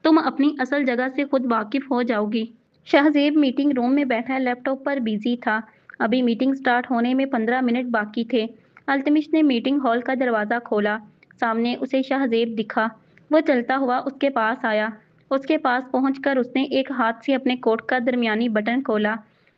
تم اپنی اصل جگہ سے خود واقف ہو جاؤ گی۔ شہزیب میٹنگ روم میں بیٹھا لیپ ٹاپ پر بیزی تھا۔ ابھی میٹنگ سٹارٹ ہونے میں 15 منٹ باقی تھے۔ التمش نے میٹنگ ہال کا دروازہ کھولا۔ سامنے اسے شہزیب دکھا۔ وہ چلتا ہوا اس کے پاس آیا۔ اس کے پاس پہنچ کر اس نے ایک ہاتھ سے اپنے کوٹ کا درمیانی بٹن کھولا،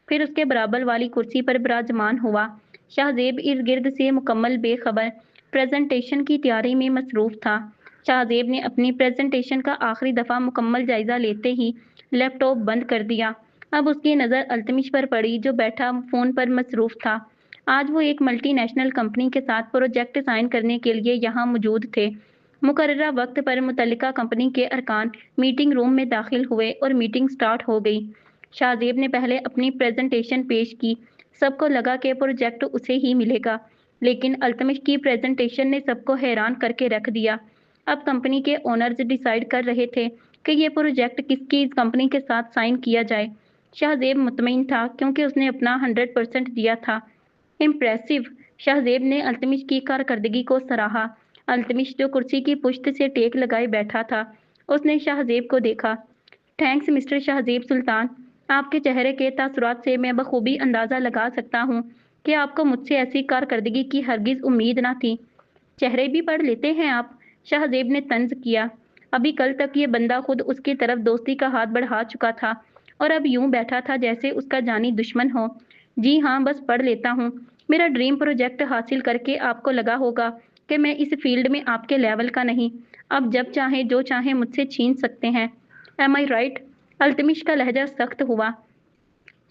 پھر اس کے برابر والی کرسی پر براجمان ہوا۔ شہزیب ارد گرد سے مکمل بے خبر پریزنٹیشن کی تیاری میں مصروف تھا۔ شہزیب نے اپنی پریزنٹیشن کا آخری دفعہ مکمل جائزہ لیتے ہی لیپ ٹاپ بند کر دیا۔ اب اس کی نظر التمش پر پڑی جو بیٹھا فون پر مصروف تھا۔ آج وہ ایک ملٹی نیشنل کمپنی کے ساتھ پروجیکٹ سائن کرنے کے لیے یہاں موجود تھے۔ مقررہ وقت پر متعلقہ کمپنی کے ارکان میٹنگ روم میں داخل ہوئے اور میٹنگ سٹارٹ ہو گئی۔ شہزیب نے پہلے اپنی پریزنٹیشن پیش کی۔ سب کو لگا کہ پروجیکٹ اسے ہی ملے گا، لیکن التمش کی پریزنٹیشن نے سب کو حیران کر کے رکھ دیا۔ اب کمپنی کے اونرز ڈیسائیڈ کر رہے تھے کہ یہ پروجیکٹ کس کی کمپنی کے ساتھ سائن کیا جائے۔ شہزیب مطمئن تھا کیونکہ اس نے اپنا 100% دیا تھا۔ امپریسو۔ شہزیب نے التمش کی کارکردگی کو سراہا۔ التمش جو کرسی کی پشت سے ٹیک لگائے بیٹھا تھا، اس نے شہزیب کو دیکھا۔ تھینکس مسٹر شہزیب سلطان، آپ کے چہرے کے تاثرات سے میں بخوبی اندازہ لگا سکتا ہوں کہ آپ کو مجھ سے ایسی کارکردگی کی ہرگز امید نہ تھی۔ چہرے بھی پڑھ لیتے ہیں آپ؟ شہزیب نے طنز کیا۔ ابھی کل تک یہ بندہ خود اس کی طرف دوستی کا ہاتھ بڑھا چکا تھا اور اب یوں بیٹھا تھا جیسے اس کا جانی دشمن ہو۔ جی ہاں، بس پڑھ لیتا ہوں۔ میرا ڈریم پروجیکٹ حاصل کر کے آپ کو لگا ہوگا کہ میں اس فیلڈ میں آپ کے لیول کا نہیں، اب جب چاہیں جو چاہیں مجھ سے چھین سکتے ہیں۔ ایم آئی رائٹ؟ التمش کا لہجہ سخت ہوا۔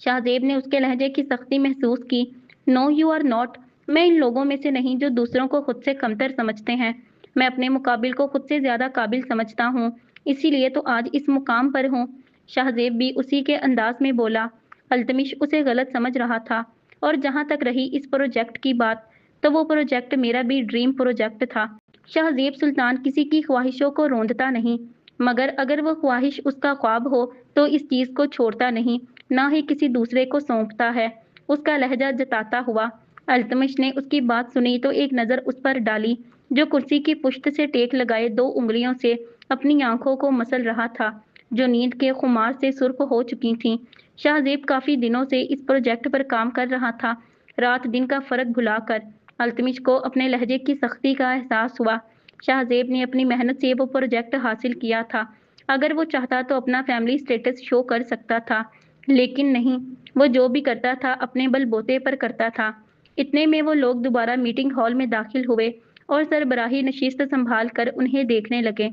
شہزیب نے اس کے لہجے کی سختی محسوس کی۔ نو یو آر ناٹ۔ میں ان لوگوں میں سے نہیں جو دوسروں کو خود سے کمتر سمجھتے ہیں۔ میں اپنے مقابل کو خود سے زیادہ قابل سمجھتا ہوں، اسی لیے تو آج اس مقام پر ہوں۔ شہزیب بھی اسی کے انداز میں بولا۔ التمش اسے غلط سمجھ رہا تھا، اور جہاں تک رہی اس پروجیکٹ کی بات، تو وہ پروجیکٹ میرا بھی ڈریم پروجیکٹ تھا۔ شہزیب سلطان کسی کی خواہشوں کو روندتا نہیں، مگر اگر وہ خواہش اس کا خواب ہو تو اس چیز کو چھوڑتا نہیں، نہ ہی کسی دوسرے کو سونپتا ہے، اس کا لہجہ جتاتا ہوا۔ التمش نے اس کی بات سنی تو ایک نظر اس پر ڈالی جو کرسی کی پشت سے ٹیک لگائے 2 انگلیوں سے اپنی آنکھوں کو مسل رہا تھا، جو نیند کے خمار سے سرخ ہو چکی تھیں۔ شہزیب کافی دنوں سے اس پروجیکٹ پر کام کر رہا تھا، رات دن کا فرق بھلا کر۔ التمش کو اپنے لہجے کی سختی کا احساس ہوا۔ شہزیب نے اپنی محنت سے وہ پروجیکٹ حاصل کیا تھا۔ اگر وہ چاہتا تو اپنا فیملی سٹیٹس شو کر سکتا تھا، لیکن نہیں، وہ جو بھی کرتا تھا اپنے بل بوتے پر کرتا تھا۔ اتنے میں وہ لوگ دوبارہ میٹنگ ہال میں داخل ہوئے اور سربراہی نشست سنبھال کر انہیں دیکھنے لگے۔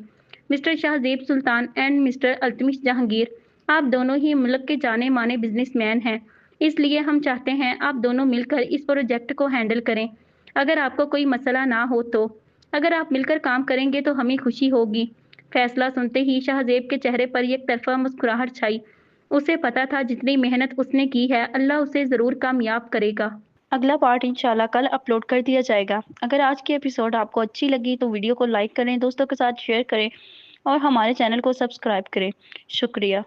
Mister Shahzeb Sultan and mister Altamash Jahangir, آپ دونوں ہی ملک کے جانے مانے بزنس مین ہیں، اس لیے ہم چاہتے ہیں آپ دونوں مل کر اس پروجیکٹ کو ہینڈل کریں۔ اگر آپ کو کوئی مسئلہ نہ ہو تو اگر آپ مل کر کام کریں گے تو ہمیں خوشی ہوگی۔ فیصلہ سنتے ہی شہزیب کے چہرے پر یک طرفہ مسکراہٹ چھائی۔ اسے پتا تھا جتنی محنت اس نے کی ہے اللہ اسے ضرور کامیاب کرے گا۔ اگلا پارٹ انشاءاللہ کل اپلوڈ کر دیا جائے گا۔ اگر آج کی ایپیسوڈ آپ کو اچھی لگی تو ویڈیو کو لائک کریں، دوستوں کے ساتھ شیئر کریں اور ہمارے چینل کو سبسکرائب کریں۔ شکریہ۔